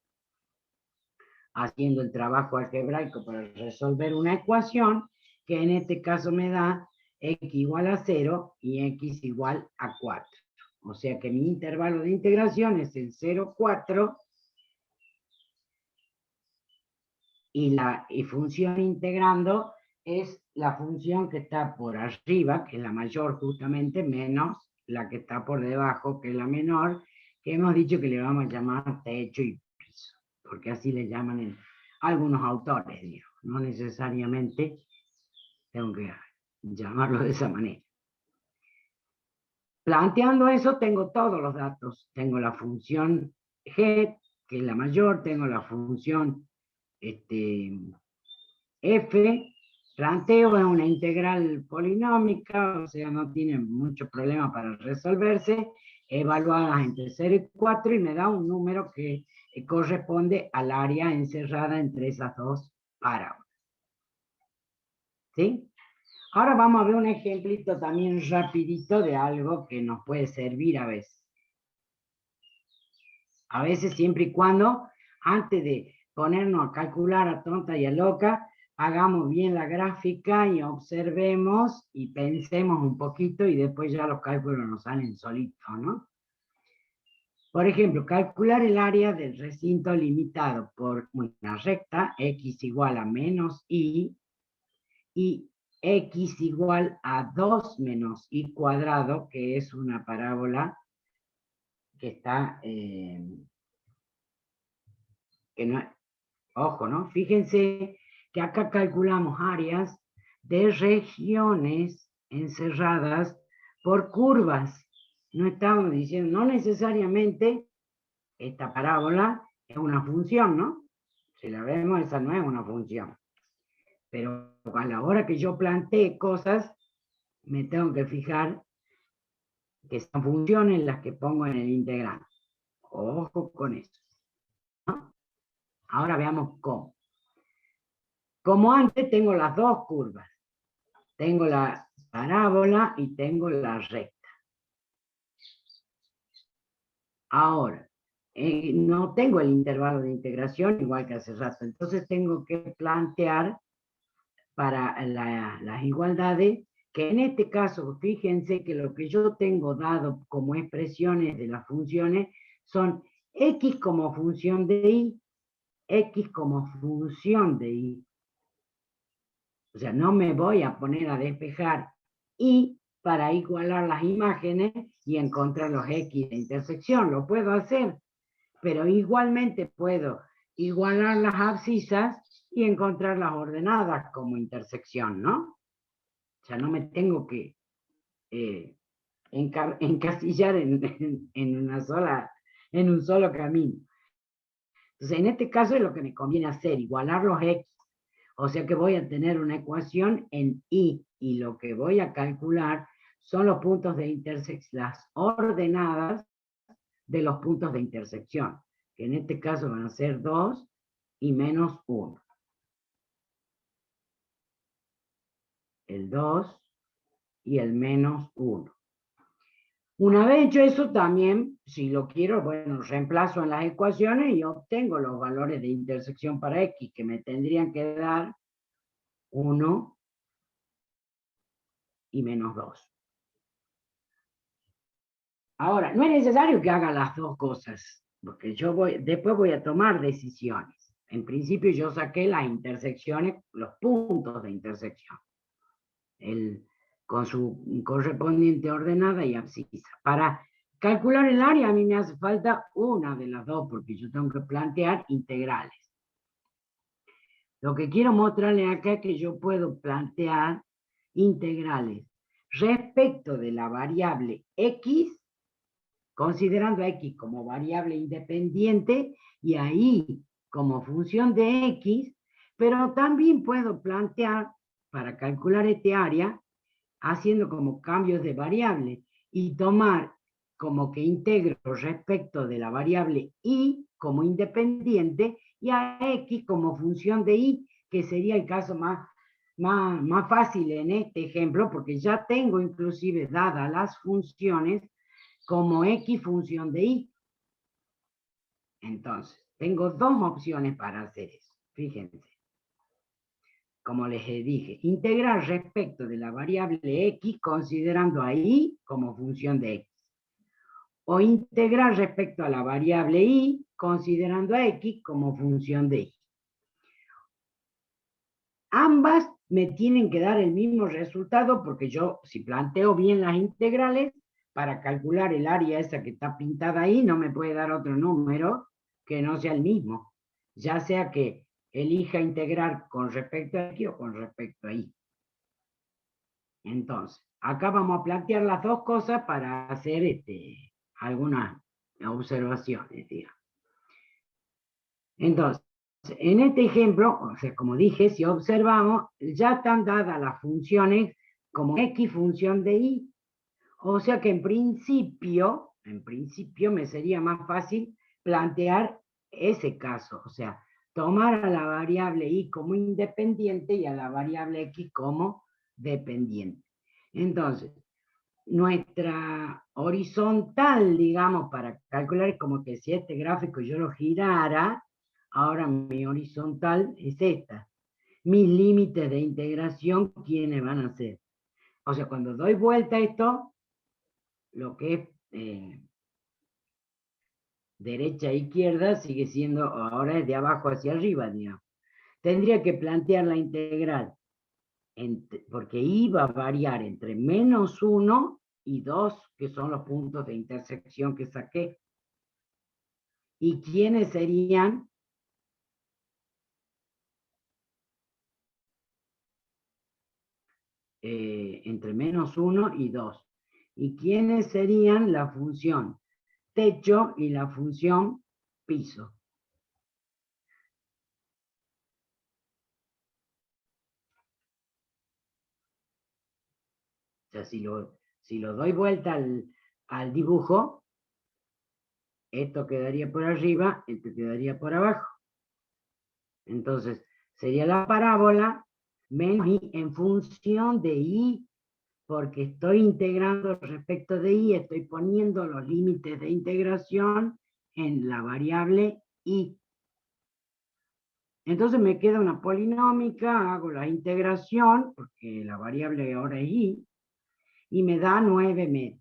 haciendo el trabajo algebraico para resolver una ecuación, que en este caso me da x igual a 0 y x igual a 4. O sea que mi intervalo de integración es el 0, 4, y la función integrando es la función que está por arriba, que es la mayor justamente, menos la que está por debajo, que es la menor, que hemos dicho que le vamos a llamar techo y piso, porque así le llaman algunos autores, digo. No necesariamente tengo que llamarlo de esa manera. Planteando eso, tengo todos los datos. Tengo la función g, que es la mayor, tengo la función f, planteo es una integral polinómica, o sea, no tiene mucho problema para resolverse, evaluadas entre 0 y 4, y me da un número que corresponde al área encerrada entre esas dos parábolas. ¿Sí? Ahora vamos a ver un ejemplito también rapidito de algo que nos puede servir a veces. A veces, siempre y cuando, antes de ponernos a calcular a tonta y a loca, hagamos bien la gráfica y observemos y pensemos un poquito y después ya los cálculos nos salen solitos, ¿no? Por ejemplo, calcular el área del recinto limitado por una recta, x igual a menos y x igual a 2 menos y cuadrado, que es una parábola que está, que no, ojo, ¿no? Fíjense que acá calculamos áreas de regiones encerradas por curvas. No estamos diciendo, no necesariamente esta parábola es una función, ¿no? Si la vemos, esa no es una función. Pero a la hora que yo plantee cosas, me tengo que fijar que son funciones las que pongo en el integral. Ojo con eso, ¿no? Ahora veamos cómo. Como antes, tengo las dos curvas. Tengo la parábola y tengo la recta. Ahora, no tengo el intervalo de integración igual que hace rato, entonces tengo que plantear para las igualdades, que en este caso, fíjense que lo que yo tengo dado como expresiones de las funciones son x como función de y, x como función de y. O sea, no me voy a poner a despejar y para igualar las imágenes y encontrar los x de intersección. Lo puedo hacer, pero igualmente puedo igualar las abscisas y encontrar las ordenadas como intersección, ¿no? O sea, no me tengo que encasillar en un solo camino. Entonces, en este caso es lo que me conviene hacer, igualar los x. O sea que voy a tener una ecuación en y lo que voy a calcular son los puntos de intersección, las ordenadas de los puntos de intersección, que en este caso van a ser 2 y menos 1. El 2 y el menos 1. Una vez hecho eso, también, si lo quiero, bueno, reemplazo en las ecuaciones y obtengo los valores de intersección para x, que me tendrían que dar 1 y menos 2. Ahora, no es necesario que haga las dos cosas, porque después voy a tomar decisiones. En principio yo saqué las intersecciones, los puntos de intersección, con su correspondiente ordenada y abscisa. Para calcular el área a mí me hace falta una de las dos, porque yo tengo que plantear integrales. Lo que quiero mostrarles acá es que yo puedo plantear integrales respecto de la variable x, considerando a x como variable independiente y a y como función de x, pero también puedo plantear, para calcular este área, haciendo como cambios de variable y tomar como que integro respecto de la variable y como independiente y a x como función de y, que sería el caso más fácil en este ejemplo, porque ya tengo inclusive dadas las funciones como x función de y. Entonces, tengo dos opciones para hacer eso. Fíjense. Como les dije, integrar respecto de la variable x considerando a y como función de x. O integrar respecto a la variable y considerando a x como función de y. Ambas me tienen que dar el mismo resultado porque yo, si planteo bien las integrales, para calcular el área esa que está pintada ahí, no me puede dar otro número que no sea el mismo. Ya sea que elija integrar con respecto a x o con respecto a y. Entonces, acá vamos a plantear las dos cosas para hacer algunas observaciones, digamos. Entonces, en este ejemplo, o sea, como dije, si observamos, ya están dadas las funciones como x función de y. O sea que en principio me sería más fácil plantear ese caso. O sea, tomar a la variable y como independiente y a la variable x como dependiente. Entonces, nuestra horizontal, digamos, para calcular es como que si este gráfico yo lo girara, ahora mi horizontal es esta. Mis límites de integración, ¿quiénes van a ser? O sea, cuando doy vuelta a esto, lo que es derecha e izquierda sigue siendo, ahora es de abajo hacia arriba, digamos. Tendría que plantear la integral, porque iba a variar entre menos 1 y 2, que son los puntos de intersección que saqué. ¿Y quiénes serían? Entre menos 1 y 2. ¿Y quiénes serían la función techo y la función piso? O sea, si lo doy vuelta al dibujo, esto quedaría por arriba, esto quedaría por abajo. Entonces, sería la parábola menos y en función de y porque estoy integrando respecto de y, estoy poniendo los límites de integración en la variable y. Entonces me queda una polinómica, hago la integración, porque la variable ahora es y me da 9 medios.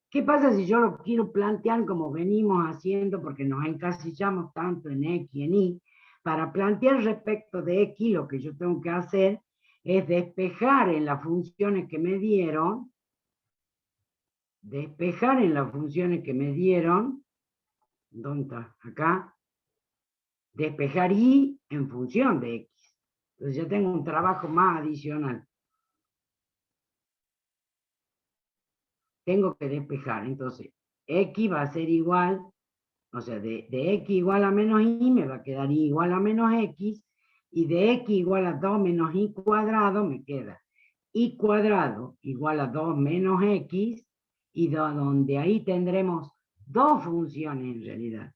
¿Qué pasa si yo lo quiero plantear como venimos haciendo, porque nos encasillamos tanto en X y en Y? Para plantear respecto de X, lo que yo tengo que hacer es despejar en las funciones que me dieron, ¿dónde está? Acá, despejar Y en función de X. Entonces ya tengo un trabajo más adicional. Tengo que despejar, entonces X va a ser igual, o sea, de X igual a menos Y me va a quedar Y igual a menos X, y de X igual a 2 menos Y cuadrado me queda Y cuadrado igual a 2 menos X, y donde ahí tendremos dos funciones en realidad,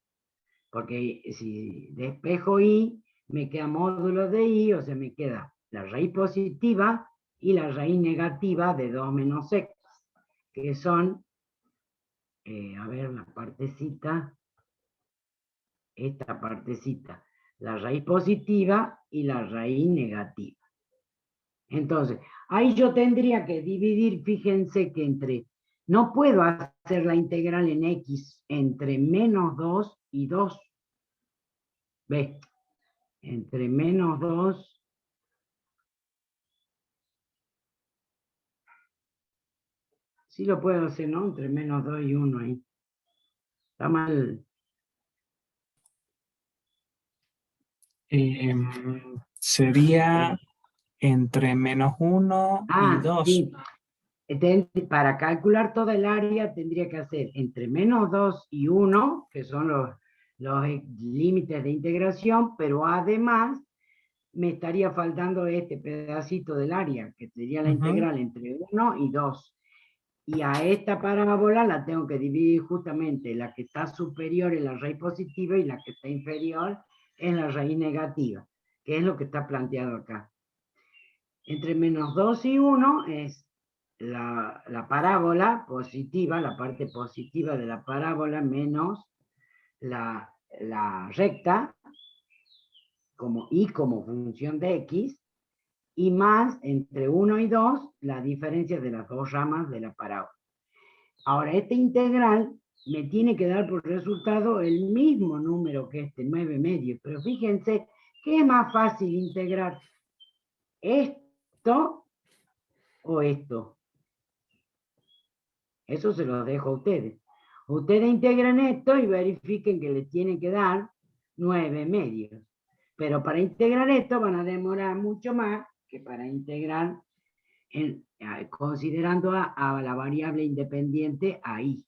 porque si despejo Y, me queda módulo de Y, o sea, me queda la raíz positiva y la raíz negativa de 2 menos X, que son, a ver, la partecita, esta partecita, la raíz positiva y la raíz negativa. Entonces, ahí yo tendría que dividir, fíjense que no puedo hacer la integral en X entre menos 2 y 2. ¿Ves? Entre menos 2 sí lo puedo hacer, ¿no? Entre menos 2 y 1 ahí. Está mal. Sería entre menos 1 y 2. Sí. Para calcular toda el área tendría que hacer entre menos 2 y 1, que son los límites de integración, pero además me estaría faltando este pedacito del área, que sería la integral entre 1 y 2. Y a esta parábola la tengo que dividir justamente, la que está superior en la raíz positiva y la que está inferior en la raíz negativa, que es lo que está planteado acá. Entre menos 2 y 1 es la parábola positiva, la parte positiva de la parábola, menos la recta, como función de X, y más entre 1 y 2, la diferencia de las dos ramas de la parábola. Ahora, esta integral me tiene que dar por resultado el mismo número que este, 9 medios, pero fíjense que es más fácil integrar esto o esto. Eso se lo dejo a ustedes. Ustedes integran esto y verifiquen que les tienen que dar 9 medios. Pero para integrar esto van a demorar mucho más que para integrar considerando a la variable independiente ahí.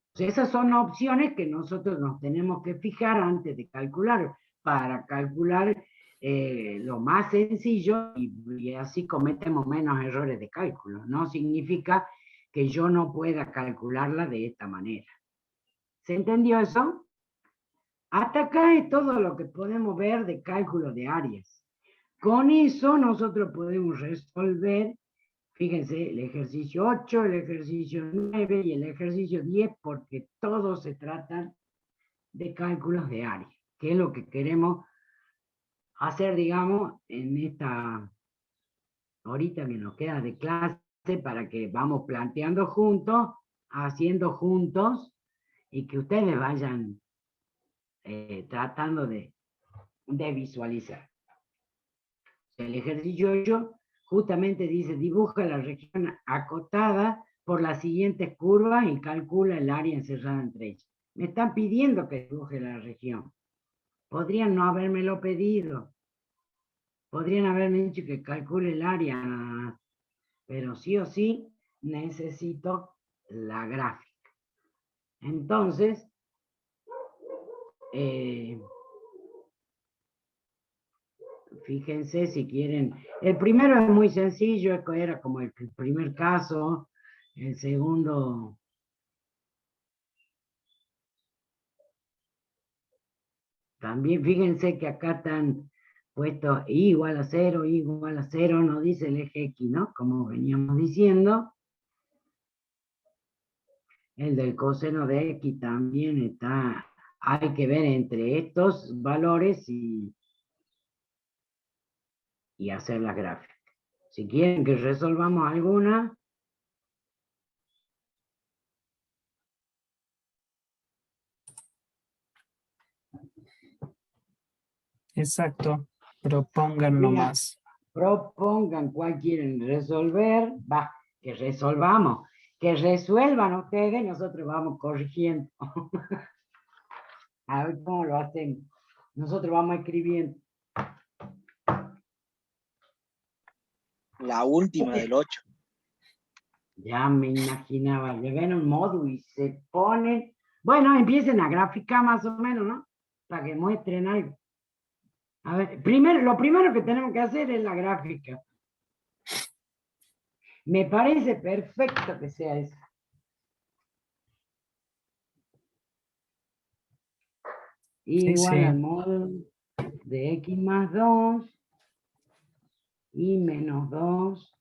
Entonces, esas son opciones que nosotros nos tenemos que fijar antes de calcular, para calcular lo más sencillo y así cometemos menos errores de cálculo. No significa que yo no pueda calcularla de esta manera. ¿Se entendió eso? Hasta acá es todo lo que podemos ver de cálculo de áreas. Con eso nosotros podemos resolver, fíjense, el ejercicio 8, el ejercicio 9 y el ejercicio 10, porque todos se tratan de cálculos de área, que es lo que queremos hacer, digamos, en esta horita que nos queda de clase, para que vamos planteando juntos, haciendo juntos, y que ustedes vayan tratando de visualizar. El ejercicio 8 justamente dice, dibuja la región acotada por las siguientes curvas y calcula el área encerrada entre ellas. Me están pidiendo que dibuje la región. Podrían no habérmelo pedido. Podrían haberme dicho que calcule el área, pero sí o sí necesito la gráfica. Entonces, fíjense si quieren. El primero es muy sencillo, era como el primer caso. El segundo, también fíjense que acá están puesto y igual a 0, y igual a 0, no dice el eje X, ¿no? Como veníamos diciendo. El del coseno de X también está, hay que ver entre estos valores y hacer las gráficas. Si quieren que resolvamos alguna, Exacto, propongan nomás. propongan cuál quieren resolver, que resolvamos, que resuelvan ustedes, nosotros vamos corrigiendo. A ver cómo lo hacen. Nosotros vamos escribiendo. La última del 8. Ya me imaginaba, le ven un módulo y se ponen, bueno, empiecen a graficar más o menos, ¿no? Para que muestren algo. A ver, lo primero que tenemos que hacer es la gráfica. Me parece perfecto que sea eso. Igual al módulo de x más 2 y menos 2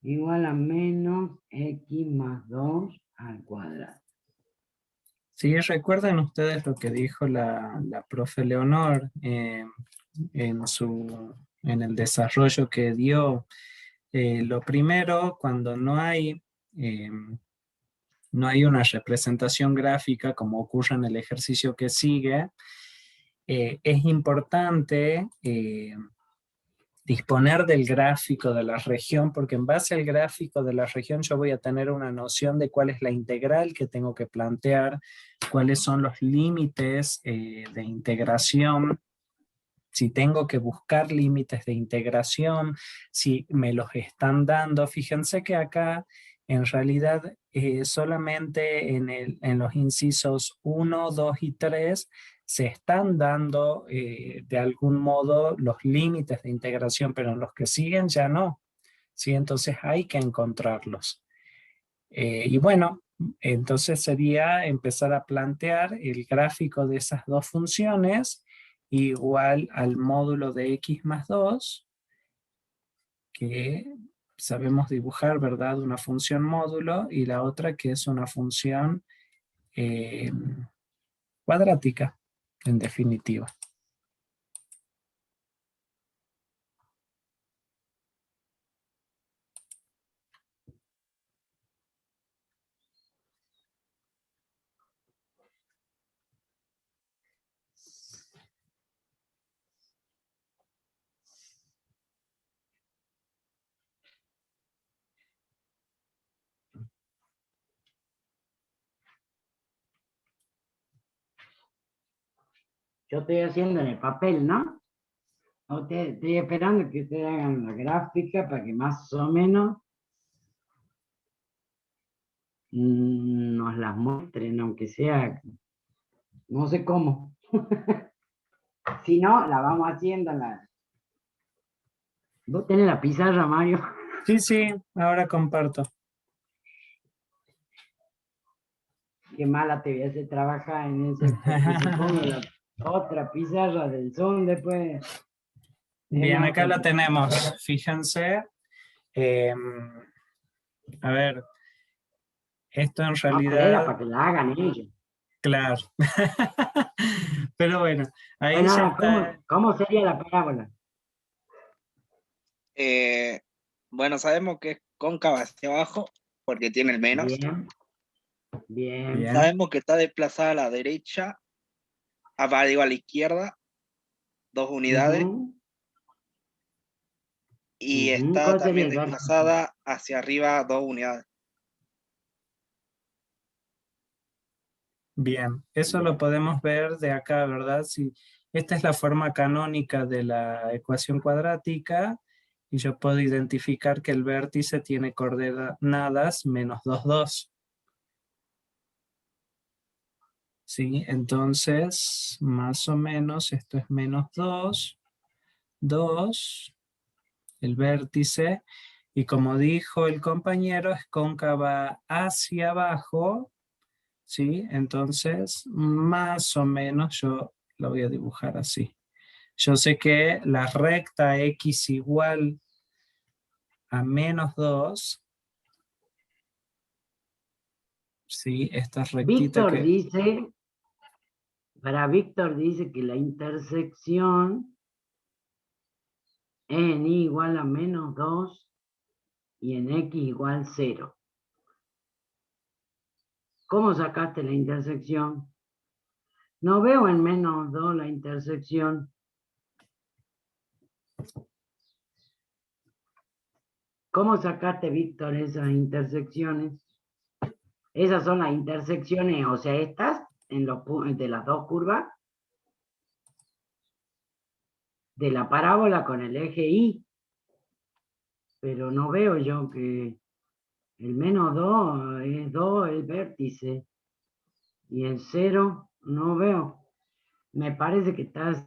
igual a menos x más 2 al cuadrado. Sí, recuerden ustedes lo que dijo la profe Leonor en el desarrollo que dio. Lo primero, cuando no hay una representación gráfica como ocurre en el ejercicio que sigue, es importante disponer del gráfico de la región, porque en base al gráfico de la región yo voy a tener una noción de cuál es la integral que tengo que plantear, cuáles son los límites de integración, si tengo que buscar límites de integración, si me los están dando. Fíjense que acá en realidad solamente en los incisos 1, 2 y 3 se están dando de algún modo los límites de integración, pero en los que siguen ya no. ¿Sí? Entonces hay que encontrarlos. Y bueno, entonces sería empezar a plantear el gráfico de esas dos funciones igual al módulo de x más 2, que sabemos dibujar, ¿verdad? Una función módulo, y la otra que es una función cuadrática, en definitiva. Yo estoy haciendo en el papel, ¿no? Estoy esperando que ustedes hagan la gráfica para que más o menos nos las muestren, aunque sea, no sé cómo. Si no, la vamos haciendo. ¿Vos tenés la pizarra, Mario? Sí, sí, ahora comparto. Qué mala te voy a hacer trabajar en ese, porque si pongo la otra pizarra del Zoom después. Bien, acá la tenemos. Fíjense. A ver, esto en realidad... Era para que la hagan ellos. Claro. Pero bueno, ahí Bueno, ya ahora, está. ¿cómo sería la parábola? Bueno, sabemos que es cóncava hacia abajo porque tiene el menos. Bien. Bien. Bien. Sabemos que está desplazada a la derecha, digo, a la izquierda, 2 unidades. Y está ¿Cuál sería también el vértice? desplazada hacia arriba 2 unidades. Bien, eso lo podemos ver de acá, ¿verdad? Si esta es la forma canónica de la ecuación cuadrática y yo puedo identificar que el vértice tiene coordenadas menos 2, 2. ¿Sí? Entonces, más o menos esto es menos 2, 2, el vértice, y como dijo el compañero, es cóncava hacia abajo, ¿sí? Entonces, más o menos yo lo voy a dibujar así. Yo sé que la recta x igual a menos 2, ¿sí? Esta rectita Víctor que... dice, para Víctor dice que la intersección en y igual a menos 2 y en x igual 0. ¿Cómo sacaste la intersección? No veo en menos 2 la intersección. ¿Cómo sacaste, Víctor, esas intersecciones? Esas son las intersecciones, o sea, estas en los de las dos curvas de la parábola con el eje Y. Pero no veo yo que el menos 2 es 2 el vértice. Y el 0 no veo. Me parece que estás...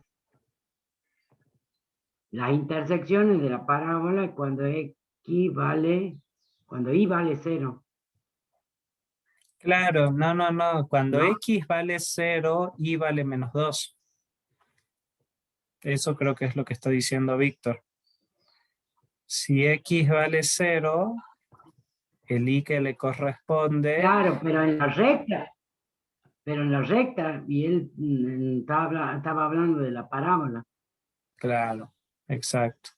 Las intersecciones de la parábola cuando X vale... Cuando Y vale 0. Claro, no. Cuando ¿No? x vale 0, y vale menos 2. Eso creo que es lo que está diciendo Víctor. Si x vale 0, el y que le corresponde... Claro, pero en la recta, y él estaba hablando de la parábola. Claro, exacto.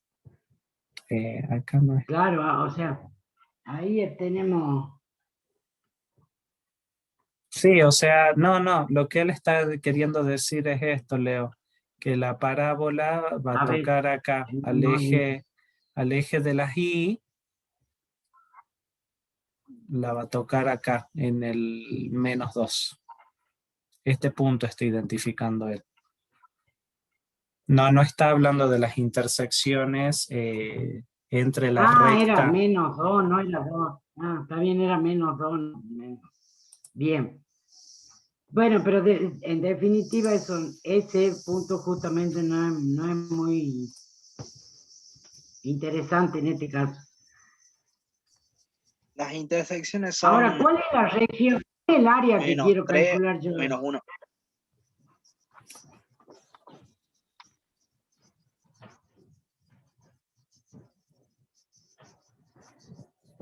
Acá no es. Claro, o sea, ahí tenemos... Sí, o sea, no, lo que él está queriendo decir es esto, Leo, que la parábola va a A ver, tocar acá al eje de las y, la va a tocar acá en el menos 2. Este punto está identificando él. No está hablando de las intersecciones entre la era recta. menos 2, no era 2. Está bien, era menos 2. Bien. Bueno, pero en definitiva ese punto justamente no es muy interesante en este caso. Las intersecciones son Ahora, ¿cuál es la región? ¿Cuál es el área que menos quiero 3, calcular yo? menos 1.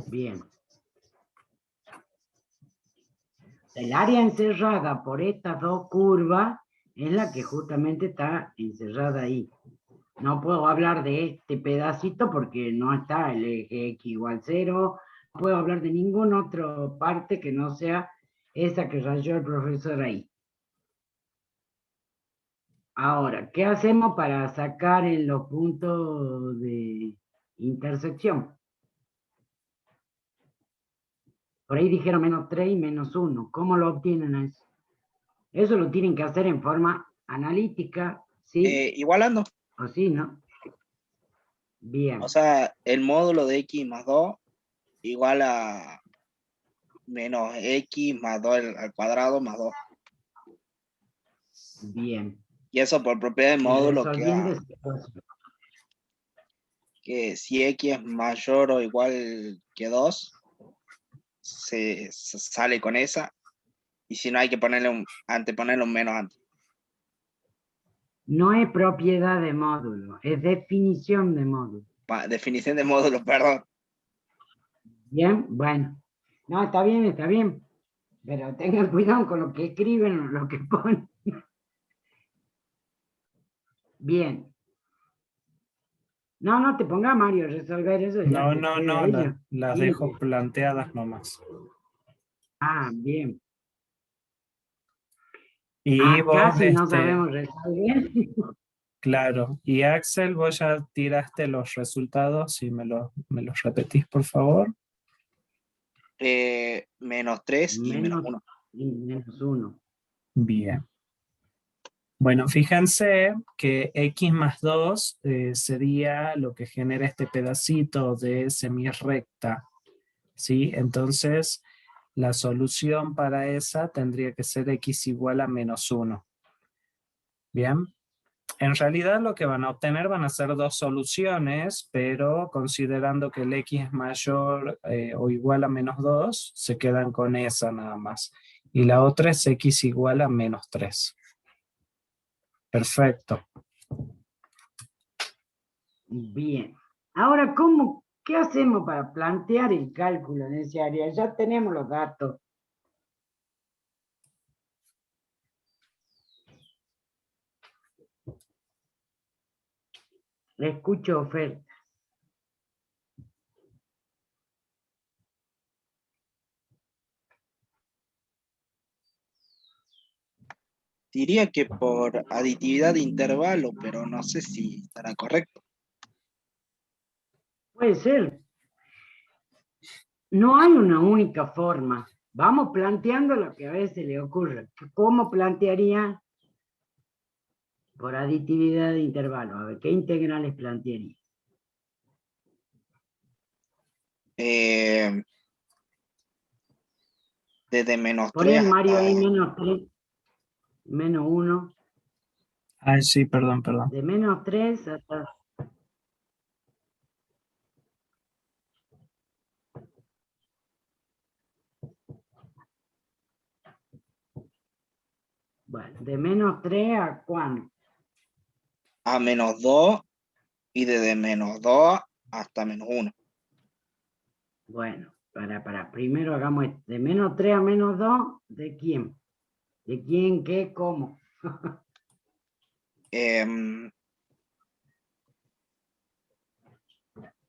Bien. El área encerrada por estas dos curvas es la que justamente está encerrada ahí. No puedo hablar de este pedacito porque no está el eje X igual 0. No puedo hablar de ninguna otra parte que no sea esa que rayó el profesor ahí. Ahora, ¿qué hacemos para sacar en los puntos de intersección? Por ahí dijeron menos 3 y menos 1. ¿Cómo lo obtienen eso? Eso lo tienen que hacer en forma analítica, ¿sí? Igualando. ¿O sí, no? Bien. O sea, el módulo de x más 2 igual a menos x más 2 al cuadrado más 2. Bien. Y eso por propiedad de Y módulo resolviendo queda que si x es mayor o igual que 2, se sale con esa. Y si no, hay que ponerle anteponerle un menos antes. no es propiedad de módulo, es definición de módulo. Definición de módulo, perdón. Bien, bueno. No, está bien. Pero tengan cuidado con lo que escriben o lo que ponen. Bien. No te pongas, Mario, resolver eso. Ya No, ellos. las Sí. dejo planteadas nomás. Bien. Y vos, Casi no sabemos resolver. claro, y Axel, vos ya tiraste los resultados y me los repetís, por favor. Menos 3 y menos 1. Y menos 1. Bien. Bueno, fíjense que x más 2 sería lo que genera este pedacito de semirrecta, ¿sí? Entonces, la solución para esa tendría que ser x igual a menos 1. Bien. En realidad lo que van a obtener van a ser dos soluciones, pero considerando que el x es mayor o igual a menos 2, se quedan con esa nada más. Y la otra es x igual a menos 3. Perfecto. Bien. Ahora, ¿qué hacemos para plantear el cálculo en ese área? Ya tenemos los datos. Le escucho oferta. Diría que por aditividad de intervalo, pero no sé si estará correcto. Puede ser. No hay una única forma. Vamos planteando lo que a veces le ocurre. ¿Cómo plantearía por aditividad de intervalo? A ver, ¿qué integrales plantearía? Desde menos 3 Poner Mario hasta... ahí menos 3, menos 1. Ah, sí, perdón. De menos 3 hasta... Bueno, de menos 3 a ¿cuánto? a menos 2 y desde menos 2 hasta menos 1. Bueno, primero hagamos esto. De menos 3 a menos 2, ¿de quién? ¿De quién, qué, cómo? El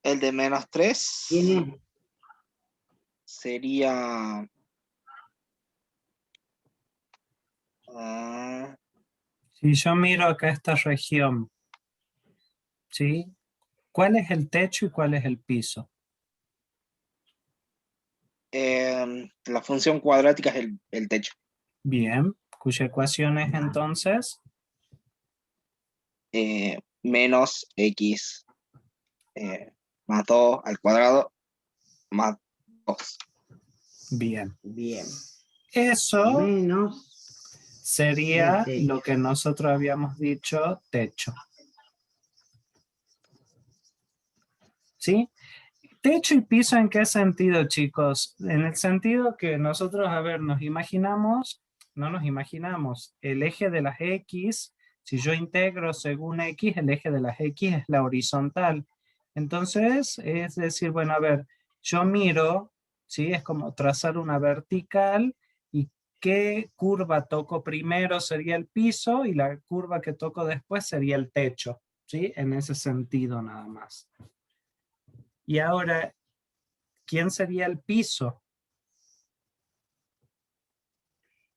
de menos 3 ¿Quién es? sería... Si yo miro acá esta región, ¿sí? ¿Cuál es el techo y cuál es el piso? la función cuadrática es el techo. Bien, cuya ecuación es entonces Menos x más 2 al cuadrado más 2. bien. Bien. Eso Menos sería el techo. lo que nosotros habíamos dicho, techo. ¿Sí? Techo y piso, ¿en qué sentido, chicos? En el sentido que nosotros, a ver, no nos imaginamos, el eje de las X, si yo integro según X, el eje de las X es la horizontal. Entonces, es decir, bueno, a ver, yo miro, ¿sí? Es como trazar una vertical y qué curva toco primero sería el piso y la curva que toco después sería el techo, ¿sí? En ese sentido nada más. Y ahora, ¿quién sería el piso?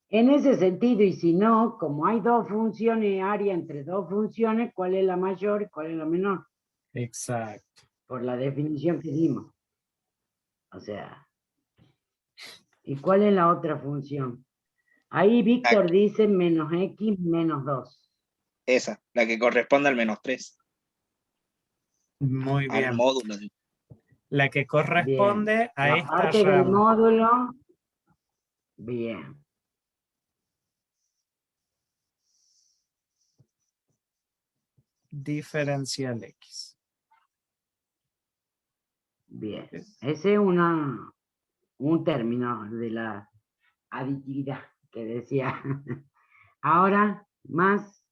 En ese sentido, y si no, como hay dos funciones, área entre dos funciones, ¿cuál es la mayor y cuál es la menor? Exacto. Por la definición que dimos. O sea, ¿y cuál es la otra función? Ahí Víctor dice menos x menos 2. Esa, la que corresponde al menos 3. Muy Al bien. módulo. La que Bien. corresponde a La esta parte del rama. módulo. Bien. Diferencial X. Bien. Ese es un término de la aditividad que decía. Ahora, más.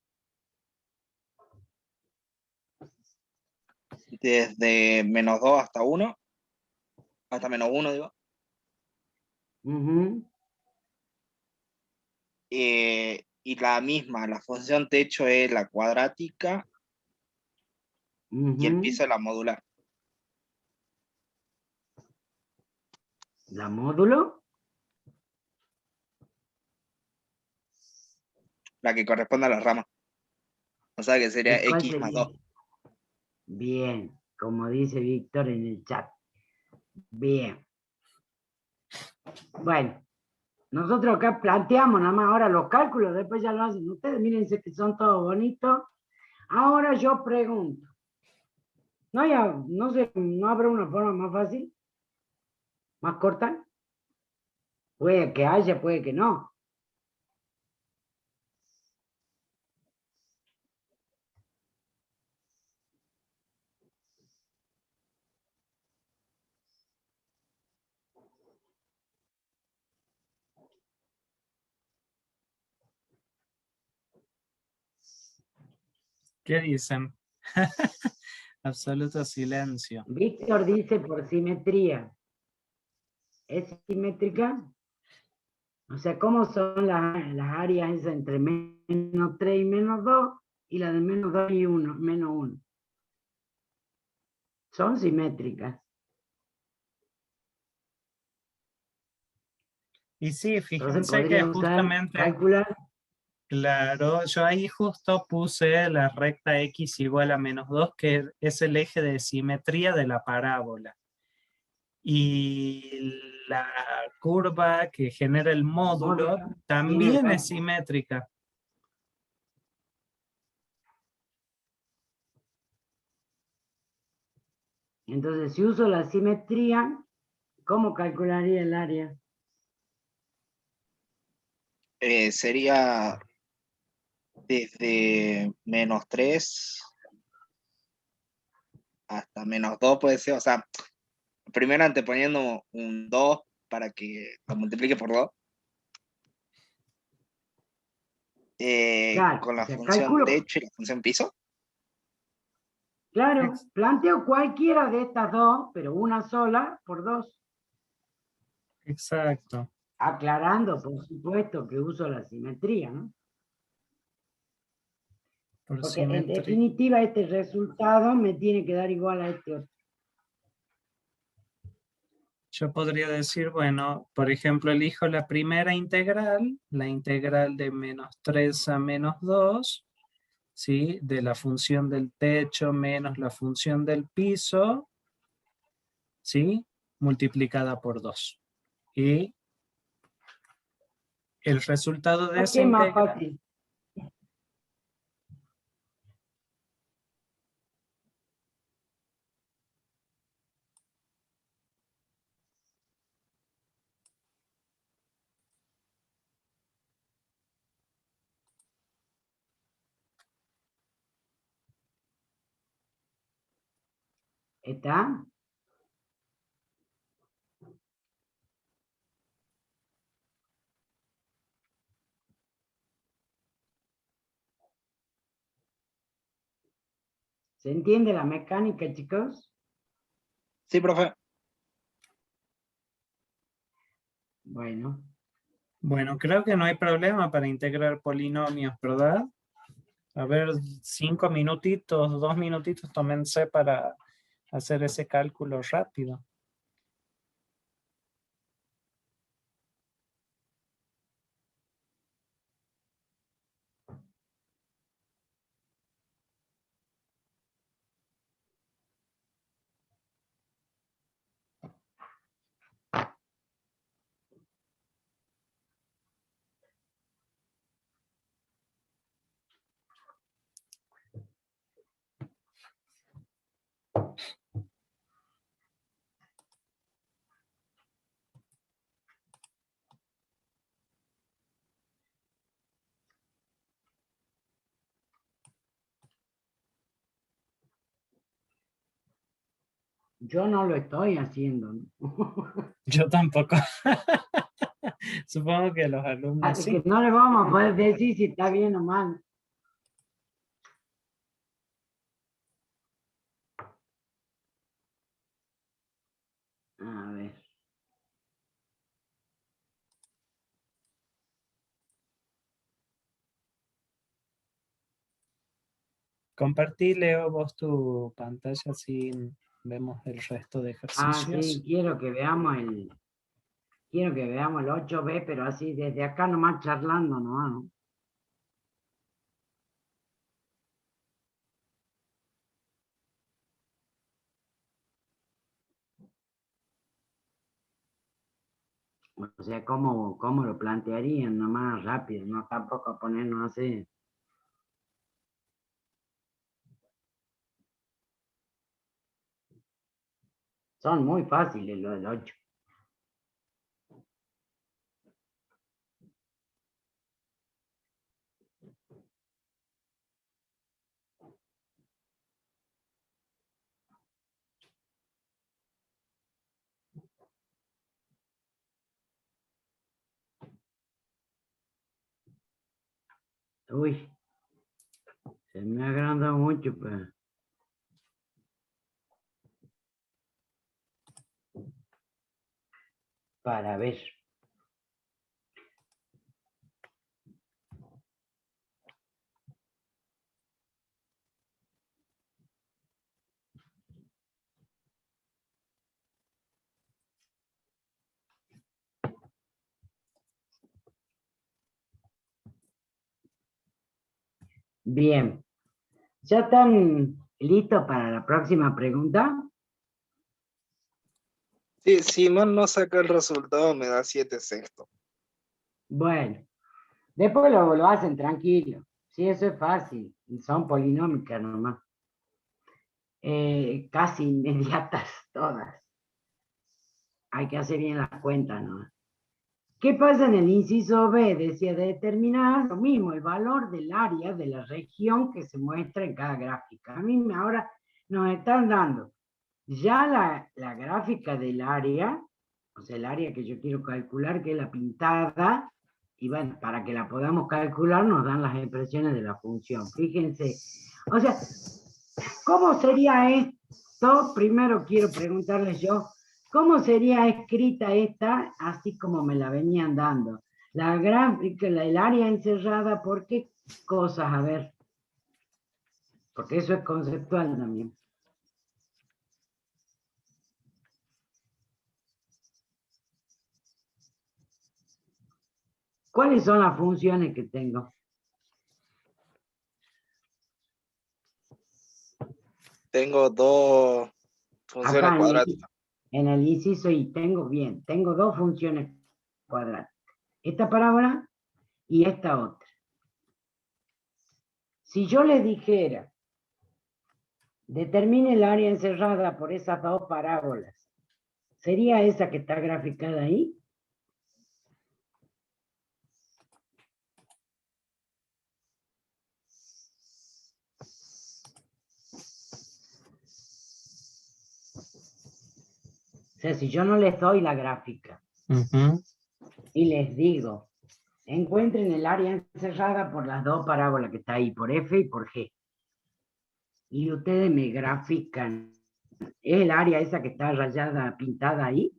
Desde menos 2 hasta 1. Hasta menos 1, digo. Y la misma, la función techo es la cuadrática y el piso es la modular. ¿La módulo? La que corresponde a la rama. O sea que sería ¿Y cuál x más sería? 2. Bien, como dice Víctor en el chat. Bien. Bueno, nosotros acá planteamos nada más ahora los cálculos, después ya lo hacen ustedes, mírense que son todos bonitos. Ahora yo pregunto, no sé, ¿no habrá una forma más fácil? ¿Más corta? Puede que haya, puede que no. ¿Qué dicen? Absoluto silencio. Víctor dice por simetría. ¿Es simétrica? O sea, ¿cómo son las áreas esas entre menos 3 y menos 2 y la de menos 2 y 1, menos 1? Son simétricas. Y sí, Entonces fíjense que podría usar, justamente, calcular. claro, yo ahí justo puse la recta x igual a menos 2, que es el eje de simetría de la parábola. Y la curva que genera el módulo también es simétrica. Entonces, si uso la simetría, ¿cómo calcularía el área? Sería desde menos 3 hasta menos 2 puede ser, o sea, primero anteponiendo un 2 para que lo multiplique por 2. Claro, Con la o sea, función calculo, techo y la función piso. claro, planteo cualquiera de estas dos, pero una sola por 2. Exacto. Aclarando, por supuesto, que uso la simetría, ¿no? Por Porque en simetría. definitiva este resultado me tiene que dar igual a este otro. Yo podría decir, bueno, por ejemplo, elijo la primera integral, la integral de menos 3 a menos 2, ¿sí? De la función del techo menos la función del piso, ¿sí? Multiplicada por 2. Y el resultado de ¿Por esa qué más integral... fácil? ¿Está? ¿Se entiende la mecánica, chicos? Sí, profe. Bueno. Bueno, creo que no hay problema para integrar polinomios, ¿verdad? A ver, 5 minutitos, 2 minutitos, tómense para hacer ese cálculo rápido. Yo no lo estoy haciendo, ¿no? Yo tampoco. Supongo que los alumnos Así que sí. no le vamos a poder decir si está bien o mal. A ver. Compartí, Leo, vos tu pantalla, así vemos el resto de Ah, sí, ejercicios. quiero que veamos el 8B, pero así desde acá nomás charlando, ¿no? O sea, ¿cómo lo plantearían nomás rápido? No tampoco a ponernos así. Son muy fáciles los del 8. Uy, se me agranda mucho, pues. para ver. Bien. ¿Ya están listos para la próxima pregunta? Sí, si mal no saca el resultado, me da 7/6. Bueno, después lo hacen tranquilo. Sí, eso es fácil. Son polinómicas nomás. Casi inmediatas todas. Hay que hacer bien las cuentas, ¿no? ¿Qué pasa en el inciso B? Decía determinar lo mismo, el valor del área de la región que se muestra en cada gráfica. A mí ahora nos están dando ya la gráfica del área, o sea, el área que yo quiero calcular, que es la pintada, y bueno, para que la podamos calcular nos dan las expresiones de la función. Fíjense, o sea, ¿cómo sería esto? Primero quiero preguntarles yo, ¿cómo sería escrita esta, así como me la venían dando? La gráfica, el área encerrada, ¿por qué cosas? A ver, porque eso es conceptual también. ¿Cuáles son las funciones que tengo? Tengo 2 funciones Acá cuadráticas. en el inciso y tengo dos funciones cuadráticas. Esta parábola y esta otra. Si yo les dijera, determine el área encerrada por esas dos parábolas, ¿sería esa que está graficada ahí? O sea, si yo no les doy la gráfica y les digo, encuentren el área encerrada por las dos parábolas que está ahí, por F y por G. Y ustedes me grafican, ¿es el área esa que está rayada, pintada ahí?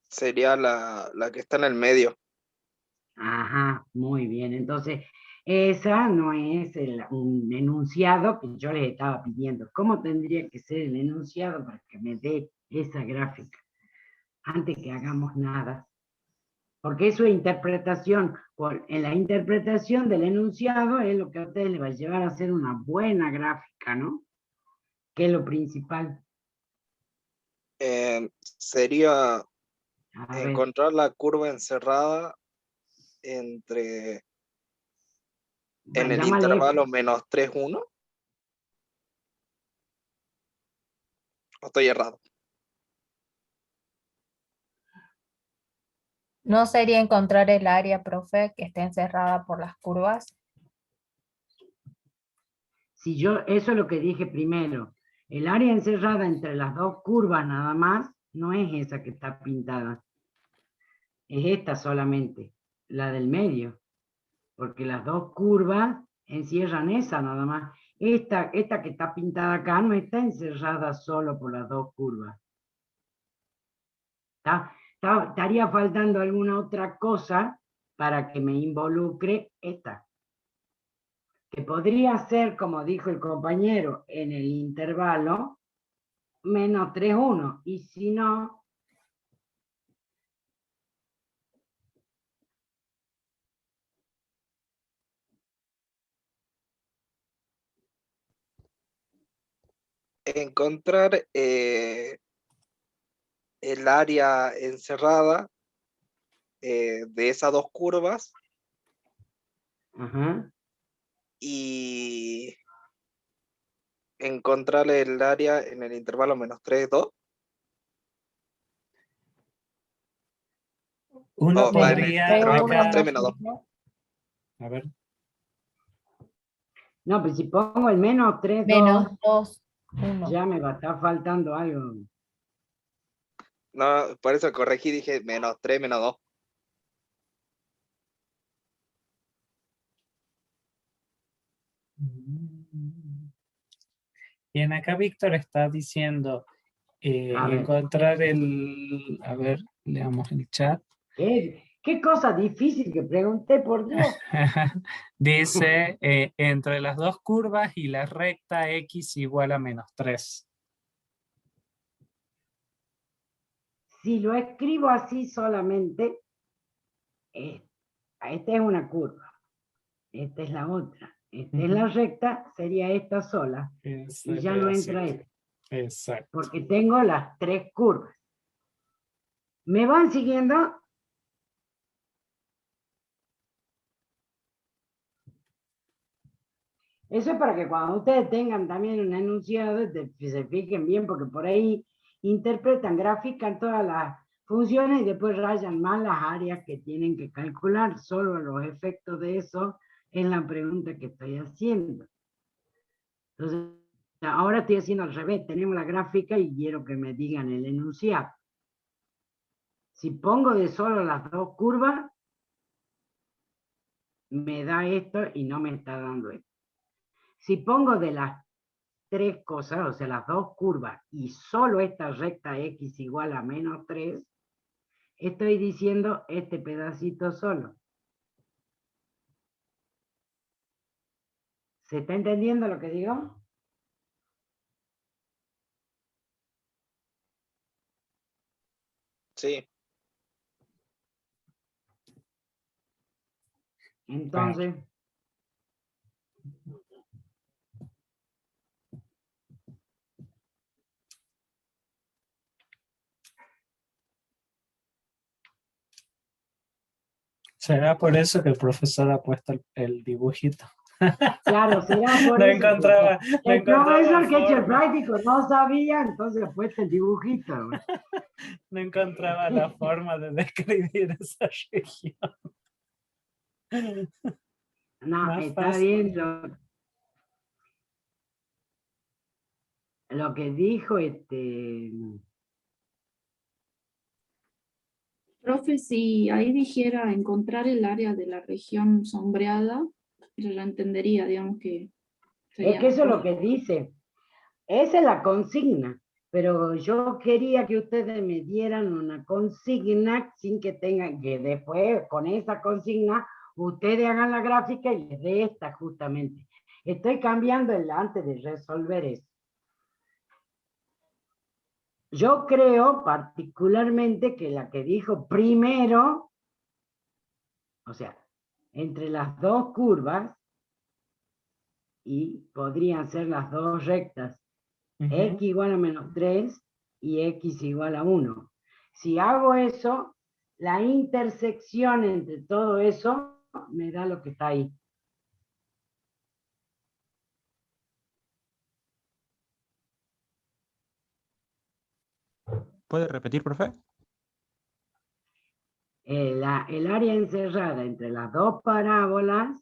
Sería la que está en el medio. Ajá, muy bien. Entonces, esa no es un enunciado que yo les estaba pidiendo. ¿Cómo tendría que ser el enunciado para que me dé esa gráfica? Antes que hagamos nada. Porque eso es interpretación. En la interpretación del enunciado es lo que a ustedes les va a llevar a hacer una buena gráfica, ¿no? Que es lo principal. Sería A ver, encontrar la curva encerrada entre en el llámale F. intervalo -3, 1. ¿O estoy errado? ¿No sería encontrar el área, profe, que esté encerrada por las curvas? Si yo, eso es lo que dije primero. El área encerrada entre las dos curvas nada más, no es esa que está pintada. Es esta solamente, la del medio. Porque las dos curvas encierran esa nada más. Esta que está pintada acá no está encerrada solo por las dos curvas. Estaría faltando alguna otra cosa para que me involucre esta. Que podría ser, como dijo el compañero, en el intervalo -3, 1. Y si no, Encontrar el área encerrada de esas dos curvas ajá, y encontrar el área en el intervalo -3, 2. Uno Oh, en el podría intervalo acá, -3, 2. a ver, no, pues si pongo el -3, 2, Menos 2, 1. ya me va a estar faltando algo. No, por eso corregí, dije -3, 2. bien, acá Víctor está diciendo, A ver. encontrar el... A ver, leamos el chat. Qué cosa difícil que pregunté, por Dios. Dice, entre las dos curvas y la recta x igual a -3. Si lo escribo así solamente, esta es una curva, esta es la otra, esta es la recta, sería esta sola, y ya no entra esta. Exacto. Porque tengo las tres curvas. ¿Me van siguiendo? Eso es para que cuando ustedes tengan también un enunciado, se fijen bien, porque por ahí interpretan, grafican todas las funciones y después rayan mal las áreas que tienen que calcular. Solo los efectos de eso en la pregunta que estoy haciendo. Entonces, ahora estoy haciendo al revés. Tenemos la gráfica y quiero que me digan el enunciado. Si pongo de solo las dos curvas, me da esto y no me está dando esto. Si pongo de las tres cosas, o sea, las dos curvas, y solo esta recta x igual a -3, estoy diciendo este pedacito solo. ¿Se está entendiendo lo que digo? Sí. Entonces, ¿Será por eso que el profesor ha puesto el dibujito? claro, será por No eso. encontraba, no El encontraba profesor que ha hecho el forma. práctico no sabía, entonces ha puesto el dibujito. No encontraba la forma de describir esa región. No, Más está fácil. bien lo que dijo Profe, si ahí dijera encontrar el área de la región sombreada, yo ya entendería, digamos que es sería que eso es lo mejor. que dice. Esa es la consigna, pero yo quería que ustedes me dieran una consigna sin que tengan que después con esa consigna ustedes hagan la gráfica y les dé esta justamente. Estoy cambiando el antes de resolver eso. Yo creo particularmente que la que dijo primero, o sea, entre las dos curvas, y podrían ser las dos rectas, x igual a -3 y x igual a 1. Si hago eso, la intersección entre todo eso me da lo que está ahí. ¿Puede repetir, profe? El área encerrada entre las dos parábolas,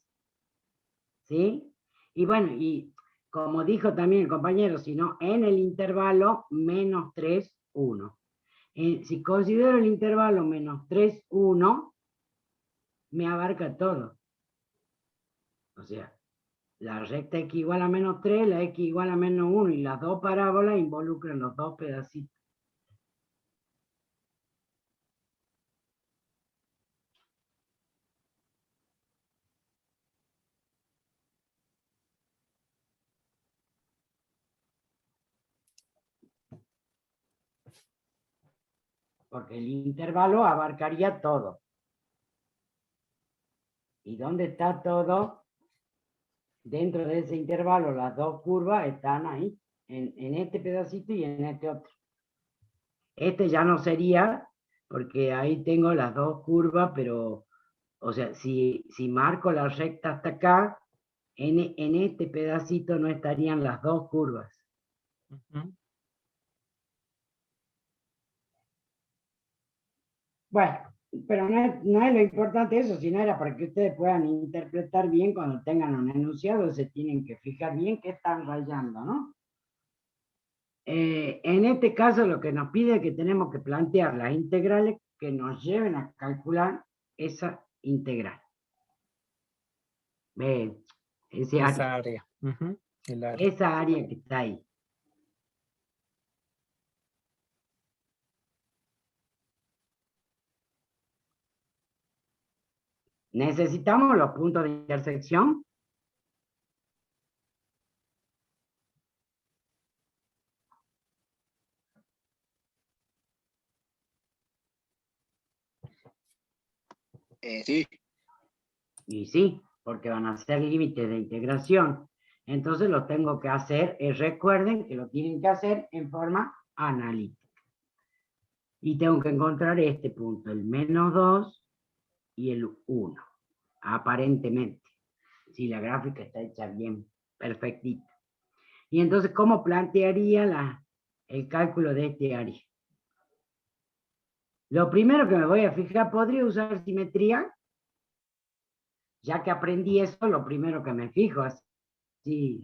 ¿sí? Y bueno, y como dijo también el compañero, sino en el intervalo -3, 1. Si considero el intervalo -3, 1, me abarca todo. O sea, la recta x igual a -3, la x igual a -1 y las dos parábolas involucran los dos pedacitos. Porque el intervalo abarcaría todo. ¿Y dónde está todo? Dentro de ese intervalo, las dos curvas están ahí, en este pedacito y en este otro. Este ya no sería, porque ahí tengo las dos curvas, pero, o sea, si marco la recta hasta acá, en este pedacito no estarían las dos curvas. Bueno, pero no es lo importante eso, sino era para que ustedes puedan interpretar bien cuando tengan un enunciado, se tienen que fijar bien qué están rayando, ¿no? En este caso lo que nos pide es que tenemos que plantear las integrales que nos lleven a calcular esa integral. Esa área. El área. Esa área que está ahí. Necesitamos los puntos de intersección. Sí. Y sí, porque van a ser límites de integración. Entonces los tengo que hacer, recuerden que lo tienen que hacer en forma analítica. Y tengo que encontrar este punto, el -2 y el 1, aparentemente. Si la gráfica está hecha bien, perfectita. Y entonces, ¿cómo plantearía el cálculo de este área? Lo primero que me voy a fijar, ¿podría usar simetría? Ya que aprendí eso, lo primero que me fijo, así,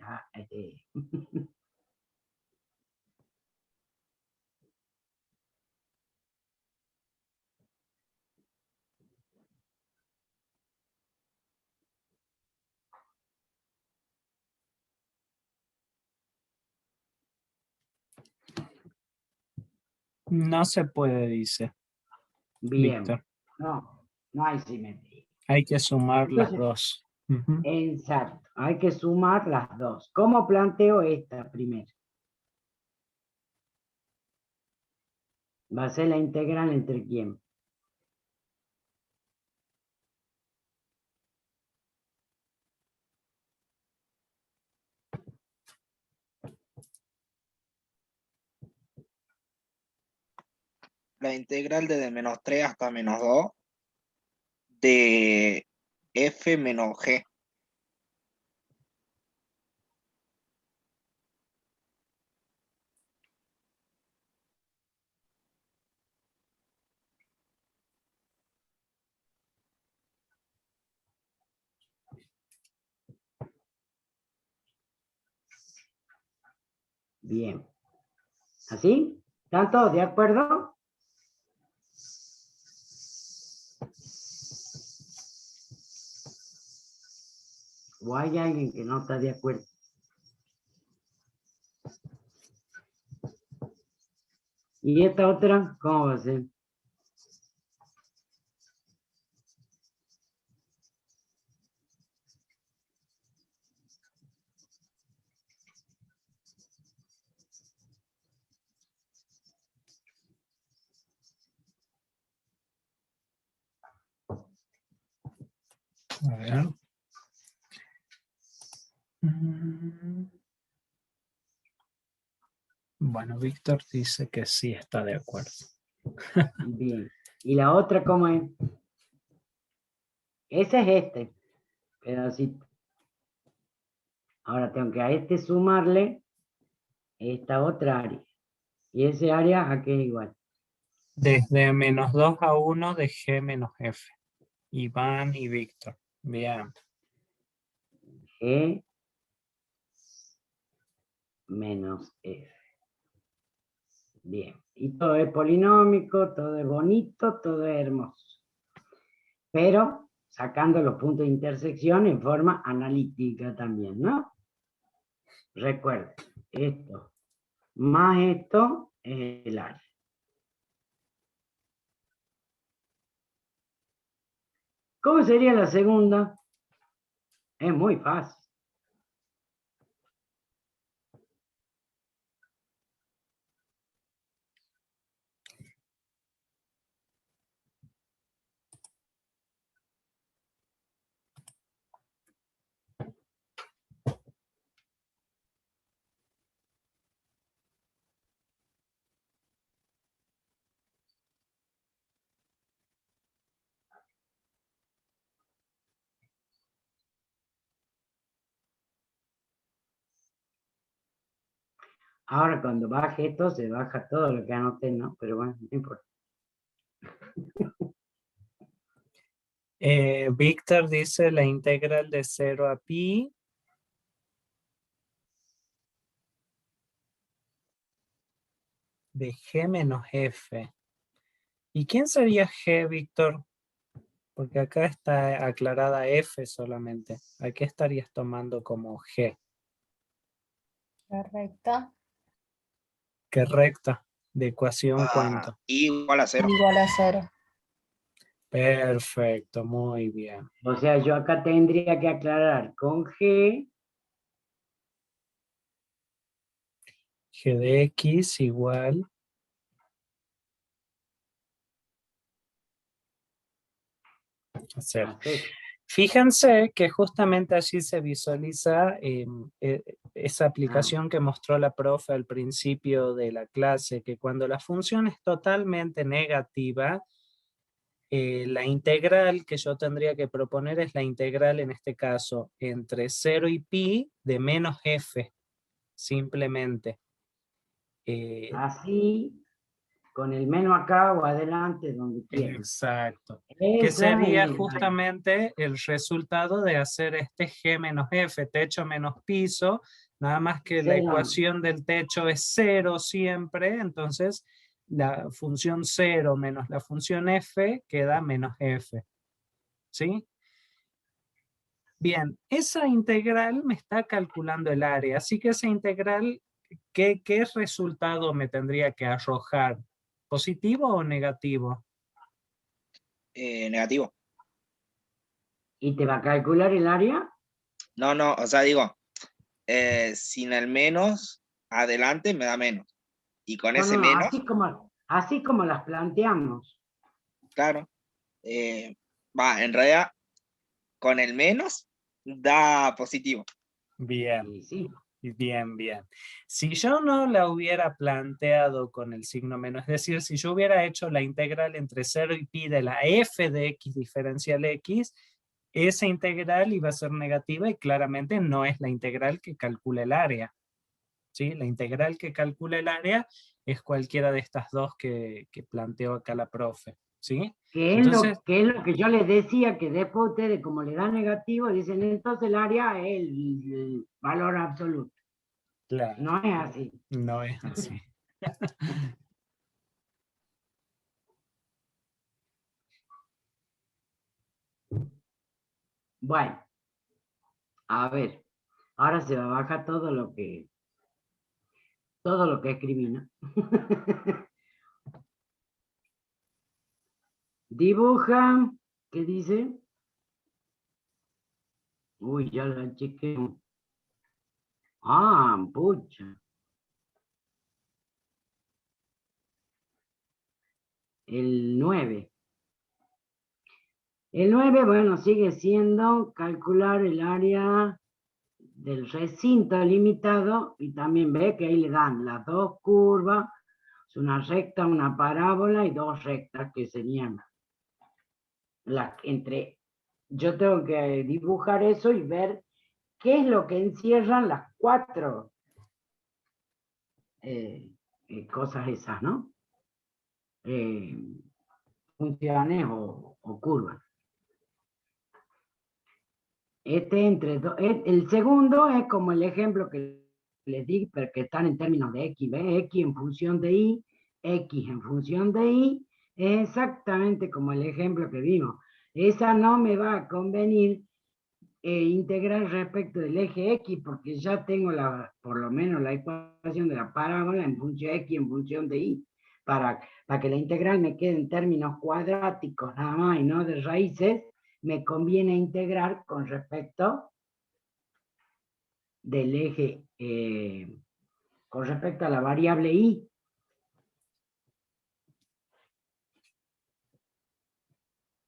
No se puede, dice bien, Víctor. no hay simetría. Hay que sumar las Entonces, dos. Ujú. exacto, hay que sumar las dos. ¿Cómo planteo esta primero? Va a ser la integral entre quién. La integral desde -3 hasta -2 de f menos g. Bien. ¿Así? ¿Están todos de acuerdo? ¿O hay alguien que no está de acuerdo? ¿Y esta otra? ¿Cómo va a ser? A ver. Bueno, Víctor dice que sí está de acuerdo. Bien. ¿Y la otra cómo es? Ese es este pedacito. Ahora tengo que a este sumarle esta otra área. ¿Y ese área a qué es igual? Desde -2 a 1 de G menos F. Iván y Víctor. Bien. G menos F. Bien. Y todo es polinómico, todo es bonito, todo es hermoso. Pero sacando los puntos de intersección en forma analítica también, ¿no? Recuerden, esto más esto es el área. ¿Cómo sería la segunda? Es muy fácil. Ahora cuando baje esto, se baja todo lo que anoté, ¿no? Pero bueno, no importa. Víctor dice la integral de 0 a pi. De G menos F. ¿Y quién sería G, Víctor? Porque acá está aclarada F solamente. ¿A qué estarías tomando como G? La recta ¿Qué recta? ¿De ecuación cuánto? Igual a 0. igual a 0. Perfecto, muy bien. O sea, yo acá tendría que aclarar con G. G de X igual. Hacer. Fíjense que justamente allí se visualiza esa aplicación que mostró la profe al principio de la clase, que cuando la función es totalmente negativa, la integral que yo tendría que proponer es la integral, en este caso, entre 0 y pi de menos f, simplemente. Así, con el menos acá o adelante, donde quiera. Exacto. Esa Que sería es justamente el resultado de hacer este g menos f, techo menos piso, nada más que la cero. ecuación del techo es 0 siempre, entonces la función 0 menos la función f queda menos f. ¿Sí? Bien, esa integral me está calculando el área, así que esa integral, ¿qué resultado me tendría que arrojar? ¿Positivo o negativo? Negativo. ¿Y te va a calcular el área? No, o sea, digo, sin el menos, adelante me da menos. Y con ese No, menos, así como las planteamos. claro, en realidad, con el menos, da positivo. Bien. Sí. Bien, bien. Si yo no la hubiera planteado con el signo menos, es decir, si yo hubiera hecho la integral entre 0 y pi de la f de x diferencial x, esa integral iba a ser negativa y claramente no es la integral que calcula el área. ¿Sí? La integral que calcula el área es cualquiera de estas dos que planteó acá la profe. ¿Sí? Entonces, Que es lo que yo les decía, que después ustedes, como le dan negativo, dicen entonces el área es el valor absoluto. claro, No es así. no es así. Bueno, a ver, ahora se va a bajar todo lo que escribí, ¿no? Dibuja, ¿qué dice? Uy, ya la chequé. Ah, pucha. El 9. El 9, bueno, sigue siendo calcular el área del recinto limitado y también ve que ahí le dan las dos curvas, una recta, una parábola y dos rectas que serían yo tengo que dibujar eso y ver qué es lo que encierran las cuatro cosas esas, ¿no? Funciones o curvas. El segundo es como el ejemplo que les di, pero que están en términos de X, ¿ve? X en función de Y, X en función de Y, es exactamente como el ejemplo que vimos. Esa no me va a convenir integrar respecto del eje X, porque ya tengo por lo menos la ecuación de la parábola en función X en función de Y. Para que la integral me quede en términos cuadráticos nada más y no de raíces, me conviene integrar con respecto del eje, con respecto a la variable Y.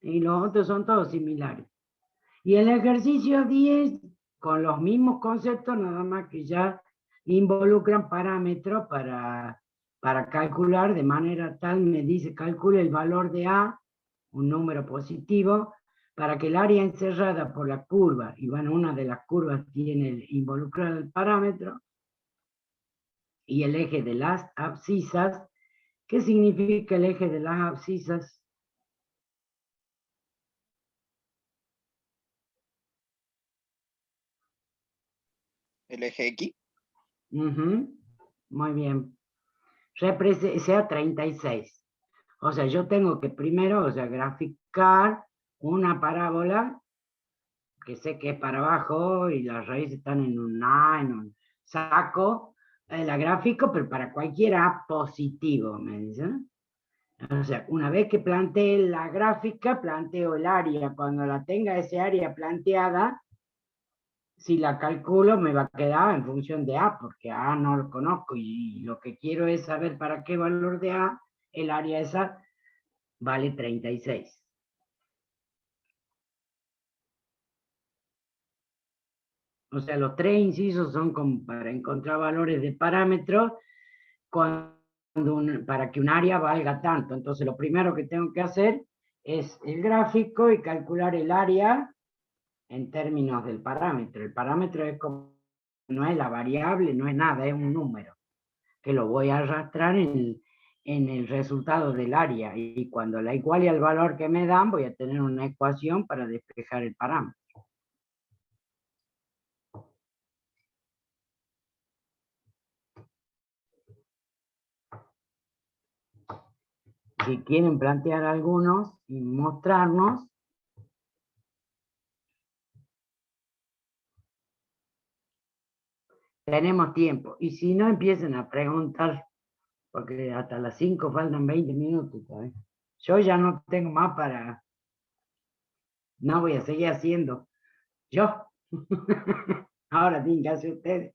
Y los otros son todos similares. Y el ejercicio 10, con los mismos conceptos, nada más que ya involucran parámetros para calcular de manera tal, me dice, calcule el valor de A, un número positivo, para que el área encerrada por la curva, y bueno, una de las curvas tiene involucrado el parámetro, y el eje de las abscisas. ¿Qué significa el eje de las abscisas? El eje X. Muy bien. Sea 36. O sea, yo tengo que primero, graficar una parábola que sé que es para abajo y las raíces están en un A, en un saco, la gráfico, pero para cualquier A positivo, me dicen. O sea, una vez que plantee la gráfica, planteo el área. Cuando la tenga ese área planteada, si la calculo me va a quedar en función de A, porque A no lo conozco y lo que quiero es saber para qué valor de A el área esa vale 36. O sea, los 3 incisos son como para encontrar valores de parámetros para que un área valga tanto. Entonces, lo primero que tengo que hacer es el gráfico y calcular el área en términos del parámetro. El parámetro es como, no es la variable, no es nada, es un número que lo voy a arrastrar en el resultado del área. Y cuando la iguale al valor que me dan, voy a tener una ecuación para despejar el parámetro. Si quieren plantear algunos y mostrarnos, tenemos tiempo. Y si no, empiecen a preguntar, porque hasta las 5 faltan 20 minutos. ¿Sabes? Yo ya no tengo más para... No voy a seguir haciendo. Yo. Ahora tienen que hacer ustedes.